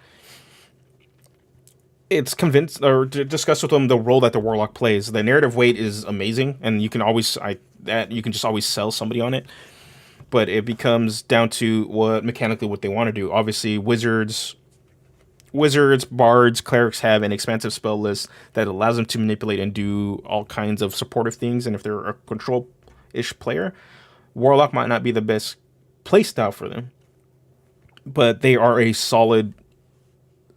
it's convince or to discuss with them the role that the Warlock plays. The narrative weight is amazing, and you can just always sell somebody on it. But it becomes down to what they want to do. Obviously, wizards, bards, clerics have an expansive spell list that allows them to manipulate and do all kinds of supportive things. And if they're a control-ish player, Warlock might not be the best playstyle for them. But they are a solid,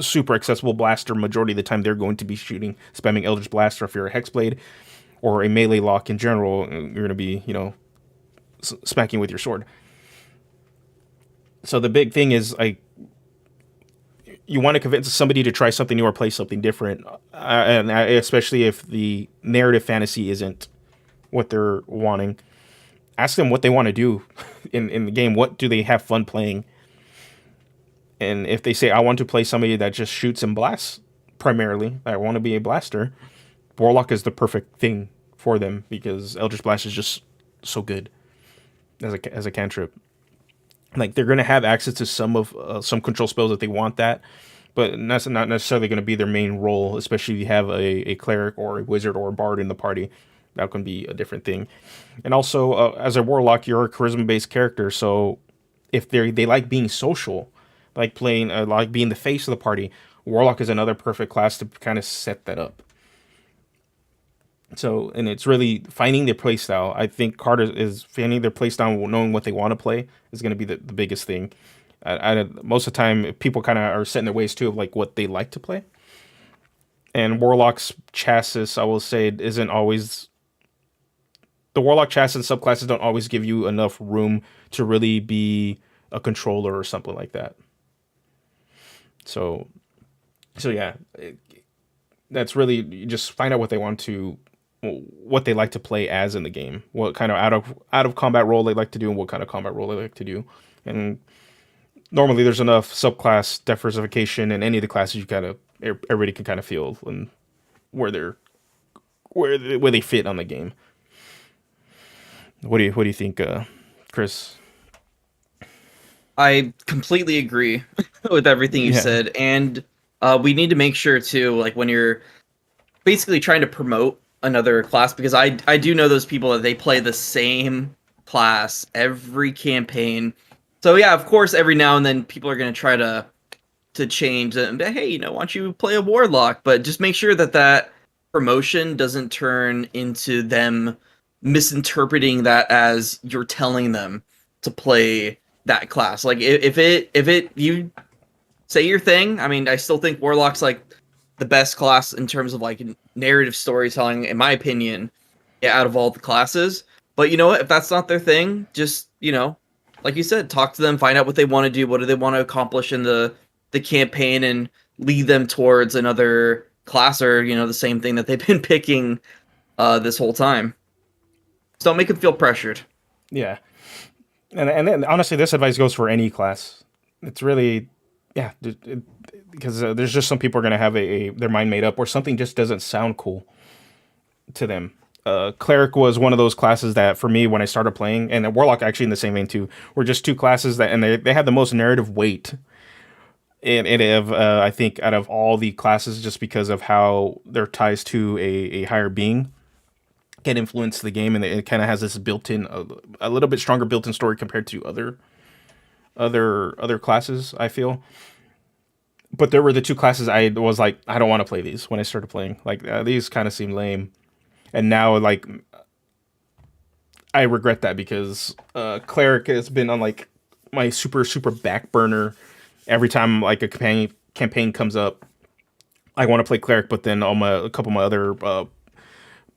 super accessible blaster. Majority of the time, they're going to be spamming Eldritch Blast, or if you're a Hexblade or a melee lock in general, you're going to be, smacking with your sword. So the big thing is, you want to convince somebody to try something new or play something different, and especially if the narrative fantasy isn't what they're wanting. Ask them what they want to do in the game. What do they have fun playing? And if they say, I want to play somebody that just shoots and blasts primarily, I want to be a blaster, Warlock is the perfect thing for them, because Eldritch Blast is just so good as a cantrip. Like, they're going to have access to some control spells if they want that, but that's not necessarily going to be their main role, especially if you have a cleric or a wizard or a bard in the party. That can be a different thing. And also, as a Warlock, you're a charisma-based character, so if they like being social, like playing, like being the face of the party, Warlock is another perfect class to kind of set that up. So, and it's really finding their playstyle. I think Carter is finding their playstyle, knowing what they want to play is going to be the biggest thing. Most of the time, people kind of are set in their ways too of like what they like to play. And Warlock's chassis, I will say, isn't always. The Warlock chassis and subclasses don't always give you enough room to really be a controller or something like that. So yeah, that's really, you just find out what they like to play as in the game, what kind of out of combat role they like to do, and what kind of combat role they like to do. And normally there's enough subclass diversification in any of the classes, everybody can kind of feel and where they fit on the game. What do you think, Chris? I completely agree with everything you said, and we need to make sure too, like when you're basically trying to promote another class, because I do know those people that they play the same class every campaign. So yeah, of course, every now and then people are going to try to to change and hey, why don't you play a Warlock? But just make sure that promotion doesn't turn into them misinterpreting that as you're telling them to play that class. Like if you say your thing. I mean, I still think Warlock's like the best class in terms of like narrative storytelling, in my opinion, out of all the classes. But you know what? If that's not their thing, just like you said, talk to them, find out what they want to do, what do they want to accomplish in the campaign, and lead them towards another class or the same thing that they've been picking this whole time. So don't make them feel pressured. Yeah, and then honestly, this advice goes for any class. It's really, yeah, because there's just some people are gonna have their mind made up, or something just doesn't sound cool to them. Cleric was one of those classes that, for me, when I started playing, and Warlock actually in the same vein too, were just two classes that, and they had the most narrative weight. And I think out of all the classes, just because of how their ties to a higher being can influence the game, and it kind of has this built-in, a little bit stronger built-in story compared to other classes, I feel. But there were the two classes I was like, I don't want to play these when I started playing. Like, these kind of seem lame. And now, like, I regret that because Cleric has been on, like, my super, super back burner. Every time, like, a campaign comes up, I want to play Cleric, but then a couple of my other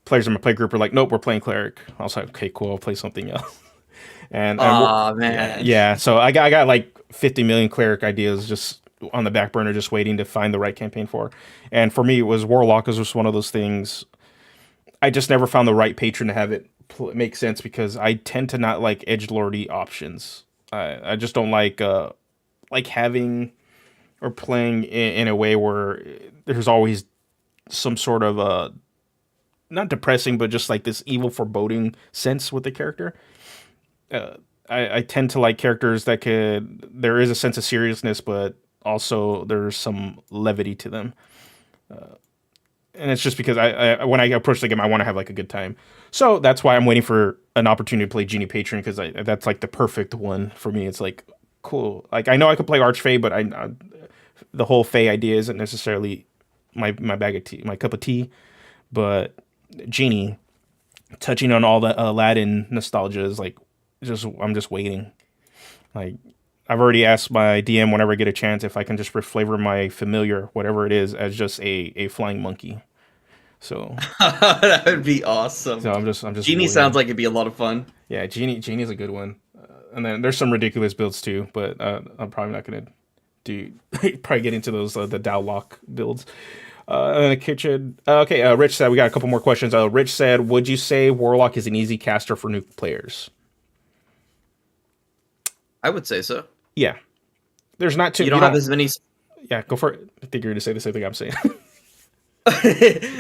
players in my play group are like, nope, we're playing Cleric. I was like, okay, cool, I'll play something else. And Man. yeah, so I got like 50 million Cleric ideas just on the back burner, just waiting to find the right campaign for. And for me, it was Warlock is just one of those things. I just never found the right patron to have it make sense because I tend to not like edgelordy options. I just don't like having or playing in a way where there's always some sort of not depressing, but just like this evil foreboding sense with the character. I tend to like characters that there is a sense of seriousness, but also there's some levity to them. And it's just because I when I approach the game, I want to have like a good time. So that's why I'm waiting for an opportunity to play Genie Patron, because that's like the perfect one for me. It's like cool. Like, I know I could play Archfey, but the whole Fey idea isn't necessarily my bag of tea, my cup of tea. But Genie, touching on all the Aladdin nostalgia, is like I'm just waiting. Like, I've already asked my DM whenever I get a chance if I can just flavor my familiar, whatever it is, as just a flying monkey. So That would be awesome. I'm just Genie waiting. sounds like it'd be a lot of fun. Yeah, Genie is a good one. And then there's some ridiculous builds too, but I'm probably not gonna do probably get into those the Dow Lock builds. In the kitchen. Okay, Rich said we got a couple more questions. Rich said, would you say Warlock is an easy caster for new players? I would say so. Yeah. There's not too. You don't have as many. Yeah, go for it. I think you're gonna say the same thing I'm saying.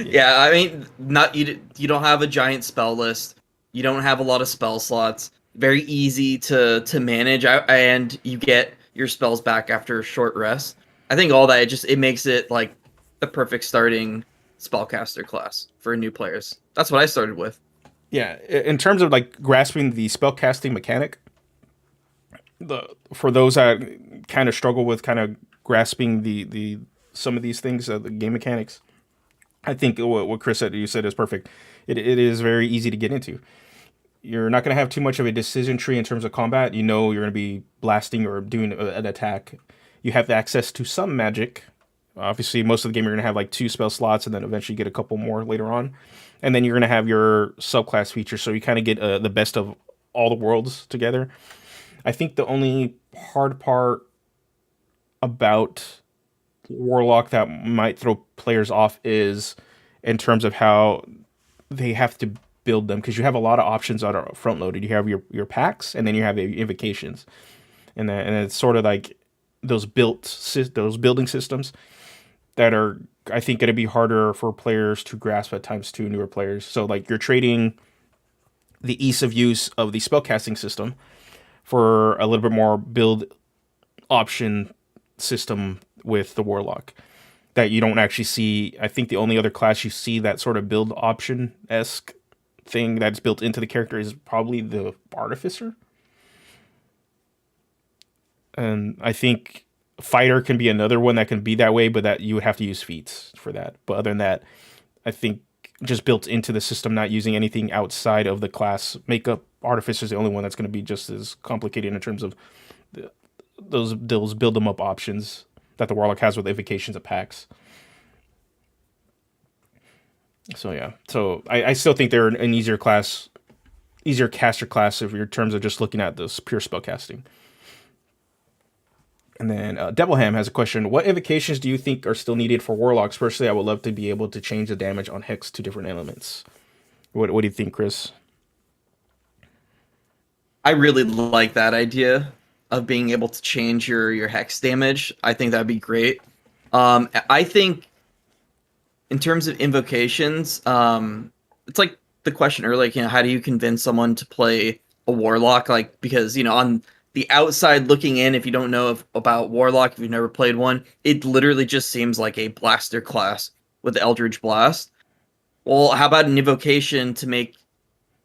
Yeah, I mean, not you don't have a giant spell list. You don't have a lot of spell slots. Very easy to manage, and you get your spells back after a short rest. I think all that it makes it like the perfect starting spellcaster class for new players. That's what I started with. Yeah, in terms of like grasping the spellcasting mechanic, for those that kind of struggle with kind of grasping the some of these things, the game mechanics, I think what Chris said, you said, is perfect. It is very easy to get into. You're not going to have too much of a decision tree in terms of combat. You're going to be blasting or doing an attack. You have access to some magic. Obviously, most of the game you're going to have like 2 spell slots, and then eventually get a couple more later on. And then you're going to have your subclass features, so you kind of get the best of all the worlds together. I think the only hard part about Warlock that might throw players off is in terms of how they have to build them, because you have a lot of options that are front loaded. You have your packs, and then you have your invocations, and it's sort of like those building systems that are, I think, going to be harder for players to grasp at times too, newer players. So like, you're trading the ease of use of the spellcasting system for a little bit more build option system with the Warlock that you don't actually see. I think the only other class you see that sort of build option-esque thing that's built into the character is probably the Artificer. And I think Fighter can be another one that can be that way, but that you would have to use feats for that. But other than that, I think just built into the system, not using anything outside of the class makeup. Artificer is the only one that's going to be just as complicated in terms of those build them up options that the Warlock has with invocations of pacts. So yeah, so I still think they're an easier class, easier caster class if you're in terms of just looking at this pure spell casting. And then Devilham has a question. What invocations do you think are still needed for Warlocks? Personally, I would love to be able to change the damage on Hex to different elements. What do you think, Chris? I really like that idea of being able to change your hex damage. I think that'd be great. I think in terms of invocations, it's like the question earlier, how do you convince someone to play a Warlock? Like, because, on the outside looking in, if you don't know about Warlock, if you've never played one, it literally just seems like a blaster class with Eldritch Blast. Well, how about an invocation to make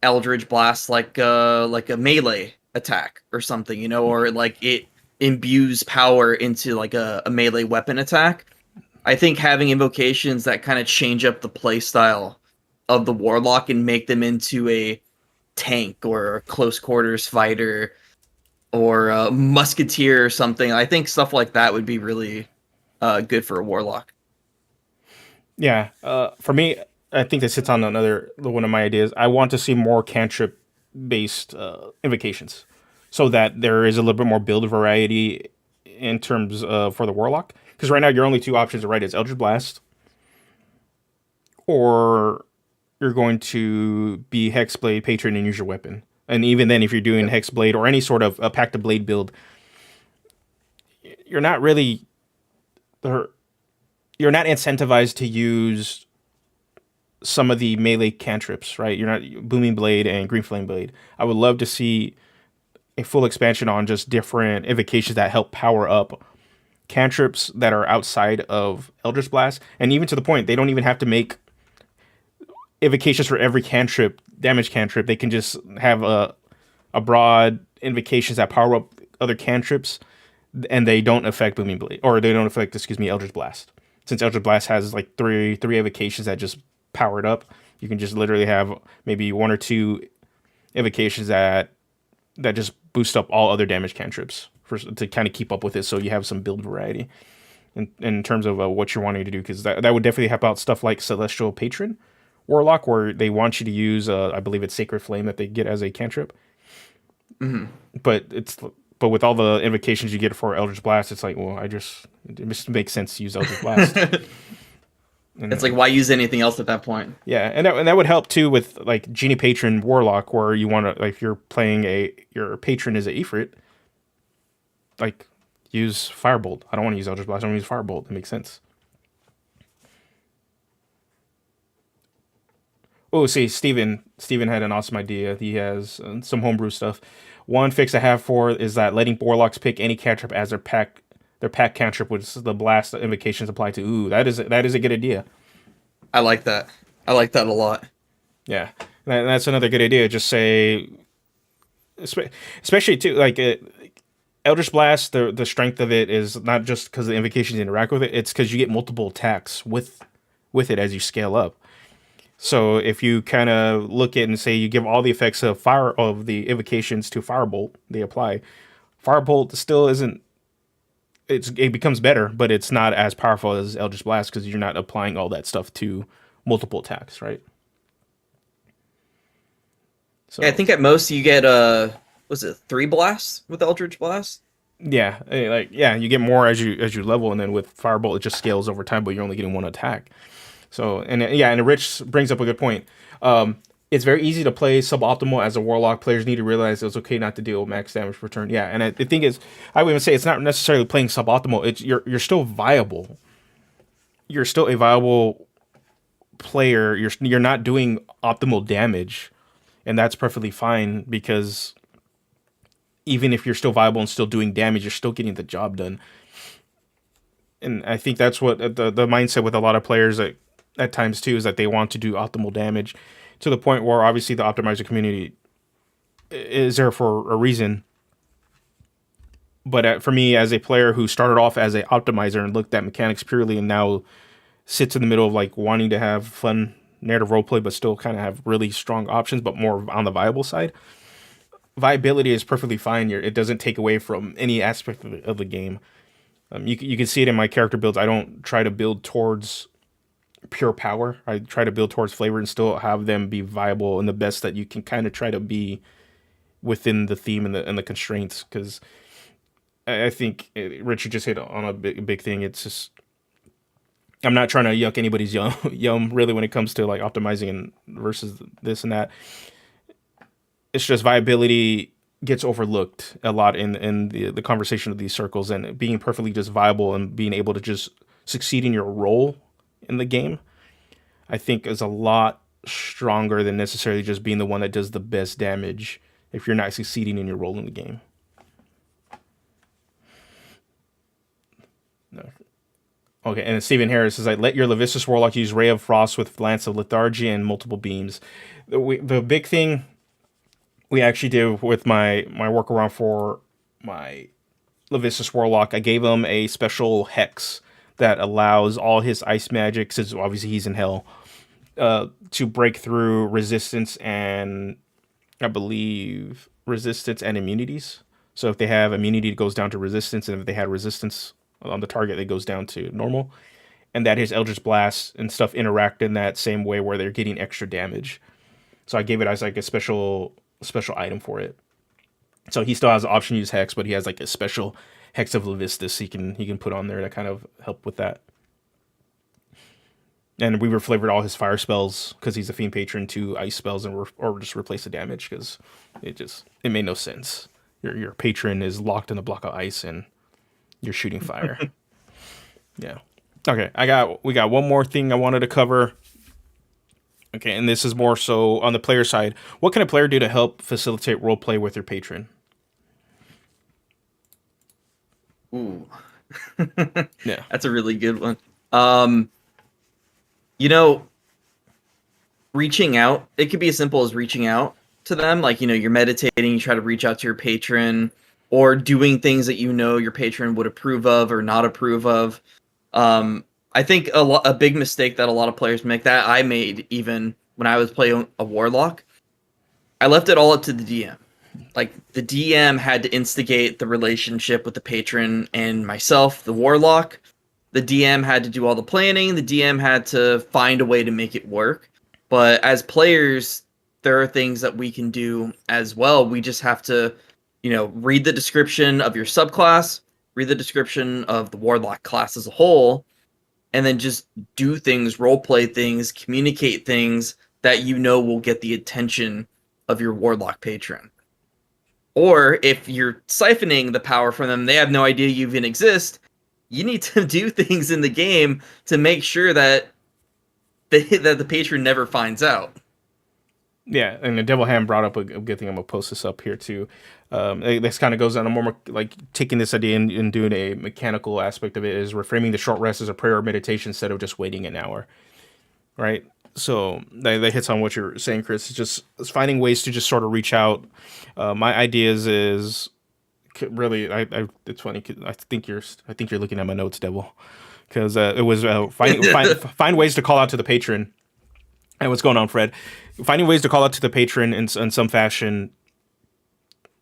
Eldritch Blast like a melee attack or something, or like it imbues power into like a melee weapon attack? I think having invocations that kind of change up the play style of the Warlock and make them into a tank or a close quarters fighter or a musketeer or something. I think stuff like that would be really good for a Warlock. Yeah, for me, I think this hits on another one of my ideas. I want to see more cantrip based invocations, so that there is a little bit more build variety in terms for the Warlock. Because right now your only two options, right, is Eldritch Blast, or you're going to be Hexblade, Patron, and use your weapon. And even then, if you're doing Hexblade or any sort of a Pact of Blade build, you're not really you're not incentivized to use some of the melee cantrips, right? You're not Booming Blade and Green Flame Blade. I would love to see a full expansion on just different invocations that help power up cantrips that are outside of Eldritch Blast, and even to the point they don't even have to make invocations for every cantrip, damage cantrip. They can just have a broad invocations that power up other cantrips, and they don't affect Booming Blade, or they don't affect, Eldritch Blast. Since Eldritch Blast has like three invocations that just power it up, you can just literally have maybe one or two invocations that just boost up all other damage cantrips to kind of keep up with it, so you have some build variety in terms of what you're wanting to do, because that would definitely help out stuff like Celestial Patron Warlock, where they want you to use I believe it's Sacred Flame that they get as a cantrip. Mm-hmm. But with all the invocations you get for Eldritch Blast, it's like, well, it just makes sense to use Eldritch Blast. And it's like, why use anything else at that point? Yeah, and that would help too with like Genie Patron Warlock, where you want to, like, if you're playing your patron is a Ifrit, like, use Firebolt. I don't want to use Eldritch Blast. I want to use Firebolt. It makes sense. Oh, see, Steven had an awesome idea. He has some homebrew stuff. One fix I have for is that letting Warlocks pick any cantrip as their pack cantrip, which the blast invocations apply to. Ooh, that is a good idea. I like that. I like that a lot. Yeah, and that's another good idea. Just say, especially too, like Eldritch Blast. The strength of it is not just because the invocations interact with it. It's because you get multiple attacks with it as you scale up. So if you kind of look at and say you give all the effects of the invocations to Firebolt, they apply. Firebolt still isn't. It becomes better, but it's not as powerful as Eldritch Blast because you're not applying all that stuff to multiple attacks, right? So yeah, I think at most you get was it 3 blasts with Eldritch Blast? Yeah, you get more as you level, and then with Firebolt it just scales over time, but you're only getting one attack. So and Rich brings up a good point. It's very easy to play suboptimal as a Warlock. Players need to realize it's okay not to deal max damage per turn. Yeah, and the thing is, I would even say it's not necessarily playing suboptimal. It's you're still viable. You're still a viable player. You're not doing optimal damage, and that's perfectly fine, because even if you're still viable and still doing damage, you're still getting the job done. And I think that's what the mindset with a lot of players at times too, is that they want to do optimal damage, to the point where obviously the optimizer community is there for a reason. But for me, as a player who started off as a optimizer and looked at mechanics purely, and now sits in the middle of like wanting to have fun narrative roleplay, but still kind of have really strong options, but more on the viable side. Viability is perfectly fine here. It doesn't take away from any aspect of the game. You can see it in my character builds. I don't try to build towards pure power. I try to build towards flavor and still have them be viable and the best that you can kind of try to be within the theme and the constraints. Because I think Richard just hit on a big thing. It's just I'm not trying to yuck anybody's yum really when it comes to like optimizing and versus this and that. It's just viability gets overlooked a lot in the conversation of these circles, and being perfectly just viable and being able to just succeed in your role in the game, I think is a lot stronger than necessarily just being the one that does the best damage if you're not succeeding in your role in the game. No. Okay, and Stephen Harris is like, let your Levistus Warlock use Ray of Frost with Lance of Lethargy and multiple beams. The big thing we actually did with my workaround for my Levistus Warlock, I gave him a special hex that allows all his ice magic, since obviously he's in hell, to break through resistance and I believe resistance and immunities. So if they have immunity, it goes down to resistance, and if they had resistance on the target, it goes down to normal. And that his Eldritch Blast and stuff interact in that same way where they're getting extra damage. So I gave it as like a special item for it. So he still has the option to use Hex, but he has like a special Hex of Levistus he can put on there to kind of help with that. And we reflavored all his fire spells because he's a Fiend Patron to ice spells, and or just replace the damage because it made no sense. Your patron is locked in a block of ice and you're shooting fire. Yeah. Okay, we got one more thing I wanted to cover. Okay, and this is more so on the player side. What can a player do to help facilitate roleplay with their patron? Ooh. Yeah. That's a really good one. You know, reaching out, it could be as simple as reaching out to them. Like, you know, you're meditating, you try to reach out to your patron, or doing things that you know your patron would approve of or not approve of. I think a big mistake that a lot of players make, that I made even when I was playing a Warlock, I left it all up to the DM. Like, the DM had to instigate the relationship with the patron and myself, the Warlock. The DM had to do all the planning. The DM had to find a way to make it work. But as players, there are things that we can do as well. We just have to, you know, read the description of your subclass, read the description of the Warlock class as a whole, and then just do things, roleplay things, communicate things that you know will get the attention of your Warlock patron. Or if you're siphoning the power from them, they have no idea you even exist. You need to do things in the game to make sure that the patron never finds out. Yeah, and the Devil Hand brought up a good thing. I'm gonna post this up here too. This kind of goes on a more like taking this idea and doing a mechanical aspect of it, is reframing the short rest as a prayer or meditation instead of just waiting an hour, right? So that hits on what you're saying, Chris. It's finding ways to just sort of reach out. My ideas is really, it's funny. I think you're looking at my notes, Devil, because it was find ways to call out to the patron. And what's going on, Fred? Finding ways to call out to the patron in some fashion,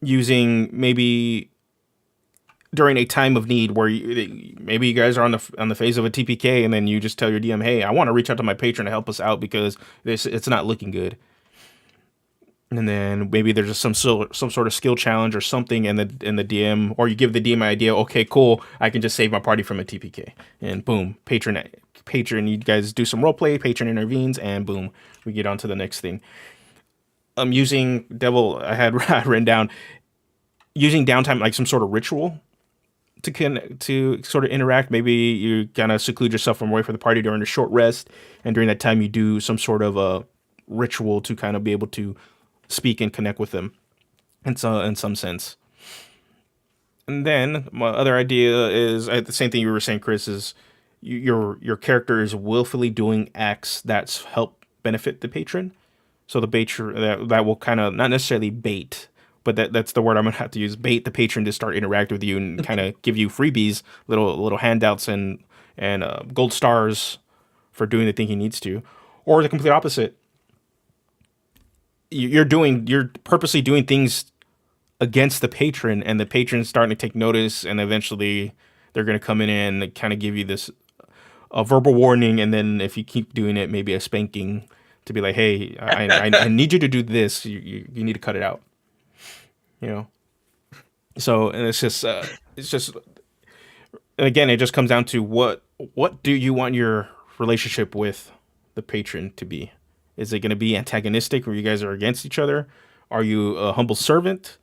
using maybe during a time of need where maybe you guys are on the phase of a TPK, and then you just tell your DM, "Hey, I want to reach out to my patron to help us out because it's not looking good." And then maybe there's just some sort of skill challenge or something, and the DM, or you give the DM an idea. Okay, cool. I can just save my party from a TPK, and boom, patron. You guys do some role play. Patron intervenes, and boom, we get on to the next thing. I'm using Devil. I had written down using downtime like some sort of ritual to sort of interact. Maybe you kind of seclude yourself from away from the party during a short rest, and during that time you do some sort of a ritual to kind of be able to speak and connect with them in some sense. And then my other idea is the same thing you were saying, Chris, is your character is willfully doing acts that help benefit the patron. So the patron that will kind of not necessarily bait, but that's the word I'm gonna have to use. Bait the patron to start interacting with you and kind of give you freebies, little handouts and gold stars for doing the thing he needs to, or the complete opposite. You're purposely doing things against the patron, and the patron's starting to take notice, and eventually they're going to come in and kind of give you this a verbal warning, and then if you keep doing it, maybe a spanking to be like, hey, I need you to do this. You need to cut it out. You know. So and it's just again, it just comes down to what do you want your relationship with the patron to be? Is it going to be antagonistic where you guys are against each other? Are you a humble servant,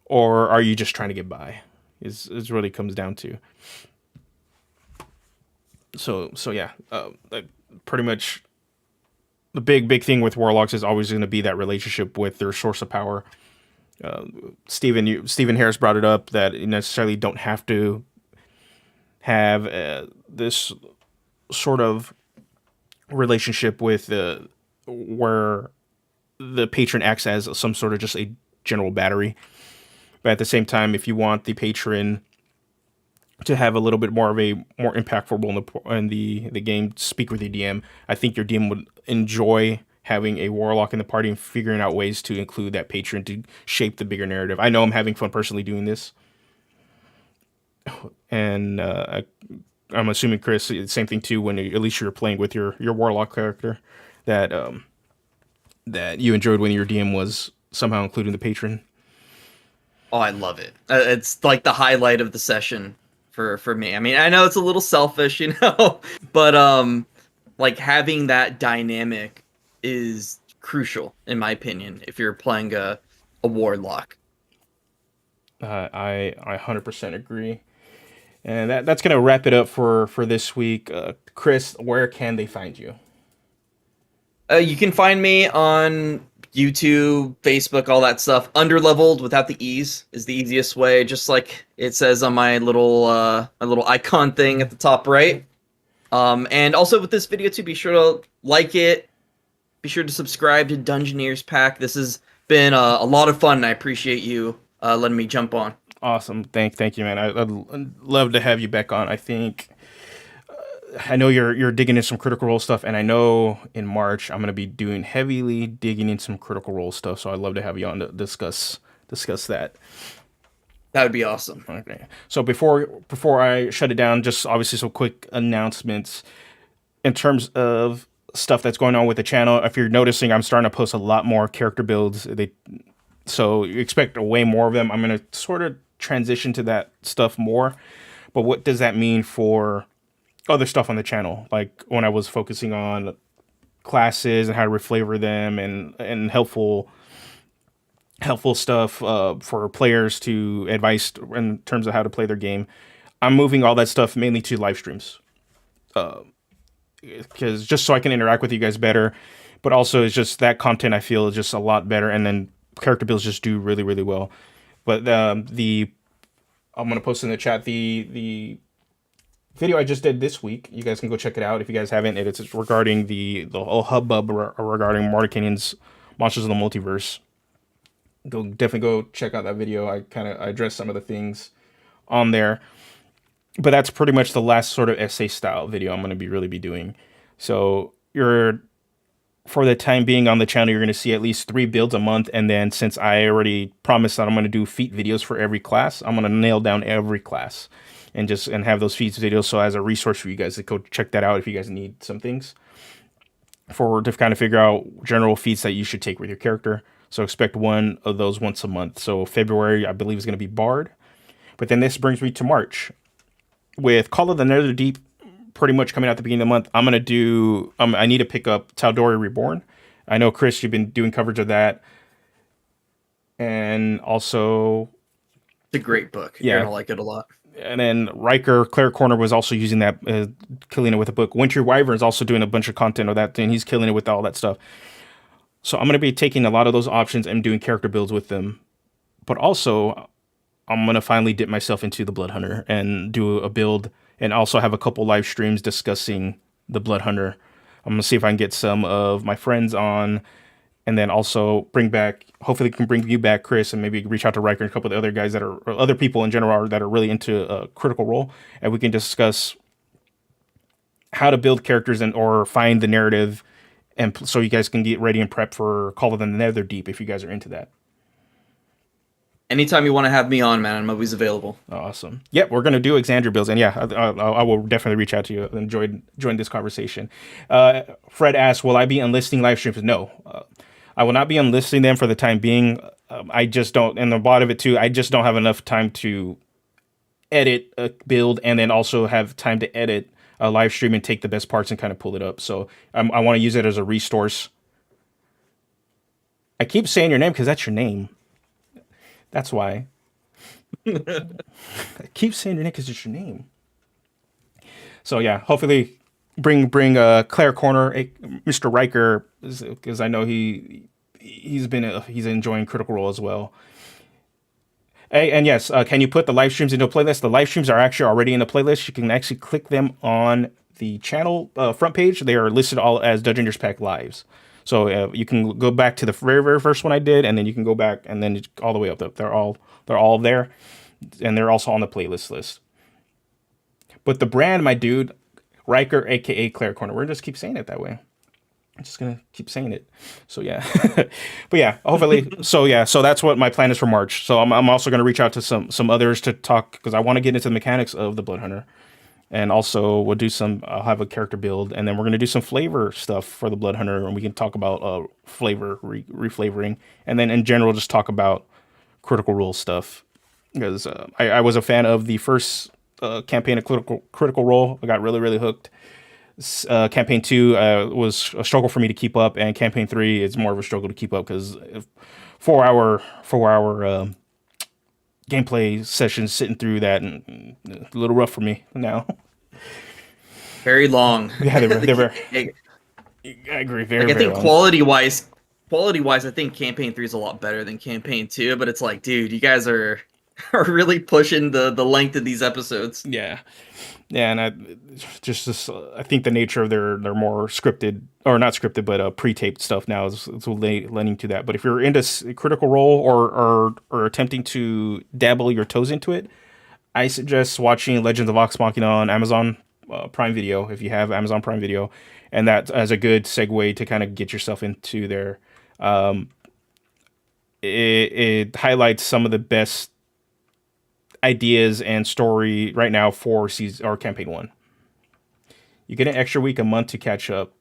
or are you just trying to get by? Is really comes down to. So yeah, pretty much the big thing with warlocks is always going to be that relationship with their source of power. Stephen Harris brought it up that you necessarily don't have to have this sort of relationship with where the patron acts as some sort of just a general battery. But at the same time, if you want the patron to have a little bit more of a more impactful role in the game, speak with your DM. I think your DM would enjoy having a warlock in the party and figuring out ways to include that patron to shape the bigger narrative. I know I'm having fun personally doing this, and I'm assuming Chris, same thing too. When at least you're playing with your warlock character, that that you enjoyed when your DM was somehow including the patron. Oh, I love it. It's like the highlight of the session for me. I mean, I know it's a little selfish, but like having that dynamic is crucial in my opinion if you're playing a warlock. I 100% agree. And that's going to wrap it up for this week. Chris, where can they find you? You can find me on YouTube, Facebook, all that stuff. UndrLVLd without the E's is the easiest way, just like it says on my little icon thing at the top right. And also with this video too, be sure to like it. Be sure to subscribe to Dungeoneer's pack. This has been a lot of fun, and I appreciate you letting me jump on. Awesome. Thank you, man. I'd love to have you back on. I think I know you're digging in some Critical Role stuff, and I know in March I'm going to be doing heavily digging in some Critical Role stuff. So I'd love to have you on to discuss that. That would be awesome. Okay. So before I shut it down, just obviously some quick announcements in terms of stuff that's going on with the channel. If you're noticing, I'm starting to post a lot more character builds. So you expect way more of them. I'm going to sort of transition to that stuff more. But what does that mean for other stuff on the channel? Like when I was focusing on classes and how to reflavor them and helpful stuff for players to advice in terms of how to play their game. I'm moving all that stuff mainly to live streams. Because just so I can interact with you guys better, but also it's just that content I feel is just a lot better, and then character builds just do really, really well. But I'm gonna post in the chat the video I just did this week. You guys can go check it out if you guys haven't. It's regarding the whole hubbub regarding Mordecai's Monsters of the Multiverse. Definitely go check out that video. I address some of the things on there. But that's pretty much the last sort of essay style video I'm going to really be doing. So for the time being on the channel, you're going to see at least 3 builds a month. And then since I already promised that I'm going to do feat videos for every class, I'm going to nail down every class and have those feats videos. So as a resource for you guys to go check that out if you guys need some things to kind of figure out general feats that you should take with your character. So expect one of those once a month. So February, I believe, is going to be Bard. But then this brings me to March. With Call of the Netherdeep pretty much coming out at the beginning of the month, I'm going to do... I need to pick up Tal'Dorei Reborn. I know, Chris, you've been doing coverage of that. And also... It's a great book. Yeah. You're going to like it a lot. And then Riker, Cleric Corner, was also using that, killing it with a book. Wintry Wyvern is also doing a bunch of content of that, and he's killing it with all that stuff. So I'm going to be taking a lot of those options and doing character builds with them. But also, I'm going to finally dip myself into the Blood Hunter and do a build and also have a couple live streams discussing the Blood Hunter. I'm going to see if I can get some of my friends on and then also bring back. Hopefully, can bring you back, Chris, and maybe reach out to Riker and a couple of the other guys that are, or other people in general that are really into Critical Role, and we can discuss how to build characters and or find the narrative, and so you guys can get ready and prep for Call of the Netherdeep if you guys are into that. Anytime you want to have me on, man, I'm always available. Awesome. Yep, we're gonna do Exandria builds, and yeah, I will definitely reach out to you and join this conversation. Fred asks, "Will I be enlisting live streams?" No, I will not be enlisting them for the time being. I just don't, and the bottom of it too, I just don't have enough time to edit a build and then also have time to edit a live stream and take the best parts and kind of pull it up. So I want to use it as a resource. I keep saying your name because that's your name. That's why. I keep saying your name because it's your name. So yeah, hopefully bring Claire Corner, Mr. Riker, because I know he's enjoying Critical Role as well. Hey, and yes, can you put the live streams into a playlist? The live streams are actually already in the playlist. You can actually click them on the channel front page. They are listed all as Dungeoneers Pack Lives. So you can go back to the very, very first one I did, and then you can go back and then all the way up. They're all there, and they're also on the playlist list. But the brand, my dude, Riker, aka Claire Corner. We're just keep saying it that way. I'm just gonna keep saying it. So yeah, but yeah, hopefully. So that's what my plan is for March. So I'm also gonna reach out to some others to talk because I want to get into the mechanics of the Blood Hunter. And also, I'll have a character build, and then we're going to do some flavor stuff for the Blood Hunter, and we can talk about flavor, reflavoring, and then in general, just talk about Critical Role stuff. Because I was a fan of the first campaign of Critical Role. I got really, really hooked. Campaign 2 was a struggle for me to keep up, and Campaign 3 is more of a struggle to keep up because 4-hour gameplay sessions sitting through that and a little rough for me now. Very long. Yeah, they were. I agree. Very. I think long. quality wise, I think Campaign 3 is a lot better than Campaign 2. But it's like, dude, you guys are really pushing the length of these episodes. Yeah, and I think the nature of their more scripted or not scripted, but pre-taped stuff now is lending to that. But if you're into Critical Role or attempting to dabble your toes into it, I suggest watching Legends of Vox Machina on Amazon Prime Video if you have Amazon Prime Video, and that as a good segue to kind of get yourself into there. It highlights some of the best ideas and story right now for season or campaign 1. You get an extra week a month to catch up.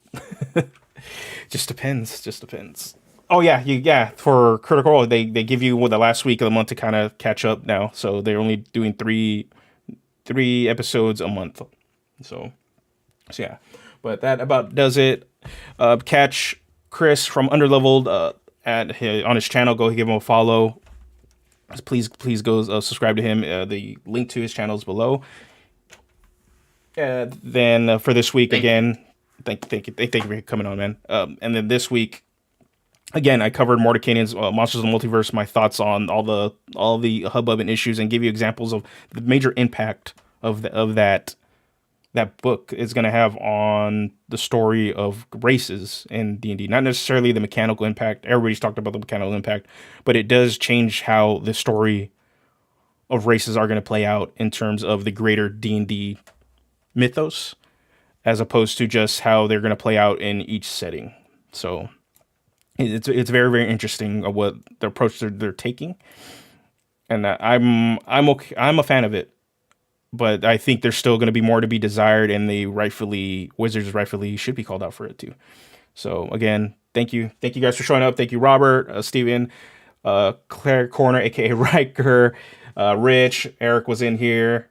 Just depends. Oh yeah, for Critical Role they give you the last week of the month to kind of catch up now, so they're only doing three episodes a month. So yeah, but that about does it. Catch Chris from UndrLVLd on his channel. Go give him a follow. Please go subscribe to him. The link to his channel is below. Then for this week, again, thank you for coming on, man. And then this week, again, I covered Mordecai's Monsters of the Multiverse, my thoughts on all the hubbub and issues, and give you examples of the major impact of that book is going to have on the story of races in D&D. Not necessarily the mechanical impact. Everybody's talked about the mechanical impact, but it does change how the story of races are going to play out in terms of the greater D&D mythos, as opposed to just how they're going to play out in each setting. So it's very, very interesting of what the approach they're taking, and I'm a fan of it. But I think there's still going to be more to be desired, and Wizards rightfully should be called out for it too. So again, thank you guys for showing up. Thank you, Robert, Steven, Claire Corner, aka Riker, Rich, Eric was in here.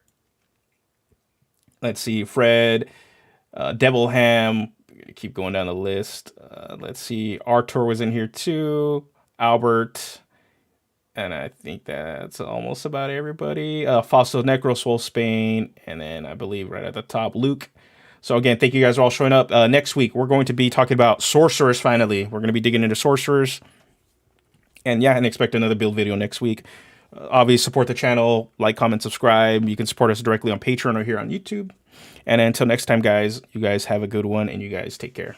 Let's see, Fred, Devilham. Keep going down the list. Let's see, Artur was in here too. Albert. And I think that's almost about everybody. Fossil Necroswole Spain. And then I believe right at the top, Luke. So again, thank you guys for all showing up. Next week, we're going to be talking about sorcerers finally. We're going to be digging into sorcerers. And yeah, and expect another build video next week. Obviously, support the channel. Like, comment, subscribe. You can support us directly on Patron or here on YouTube. And until next time, guys, you guys have a good one, and you guys take care.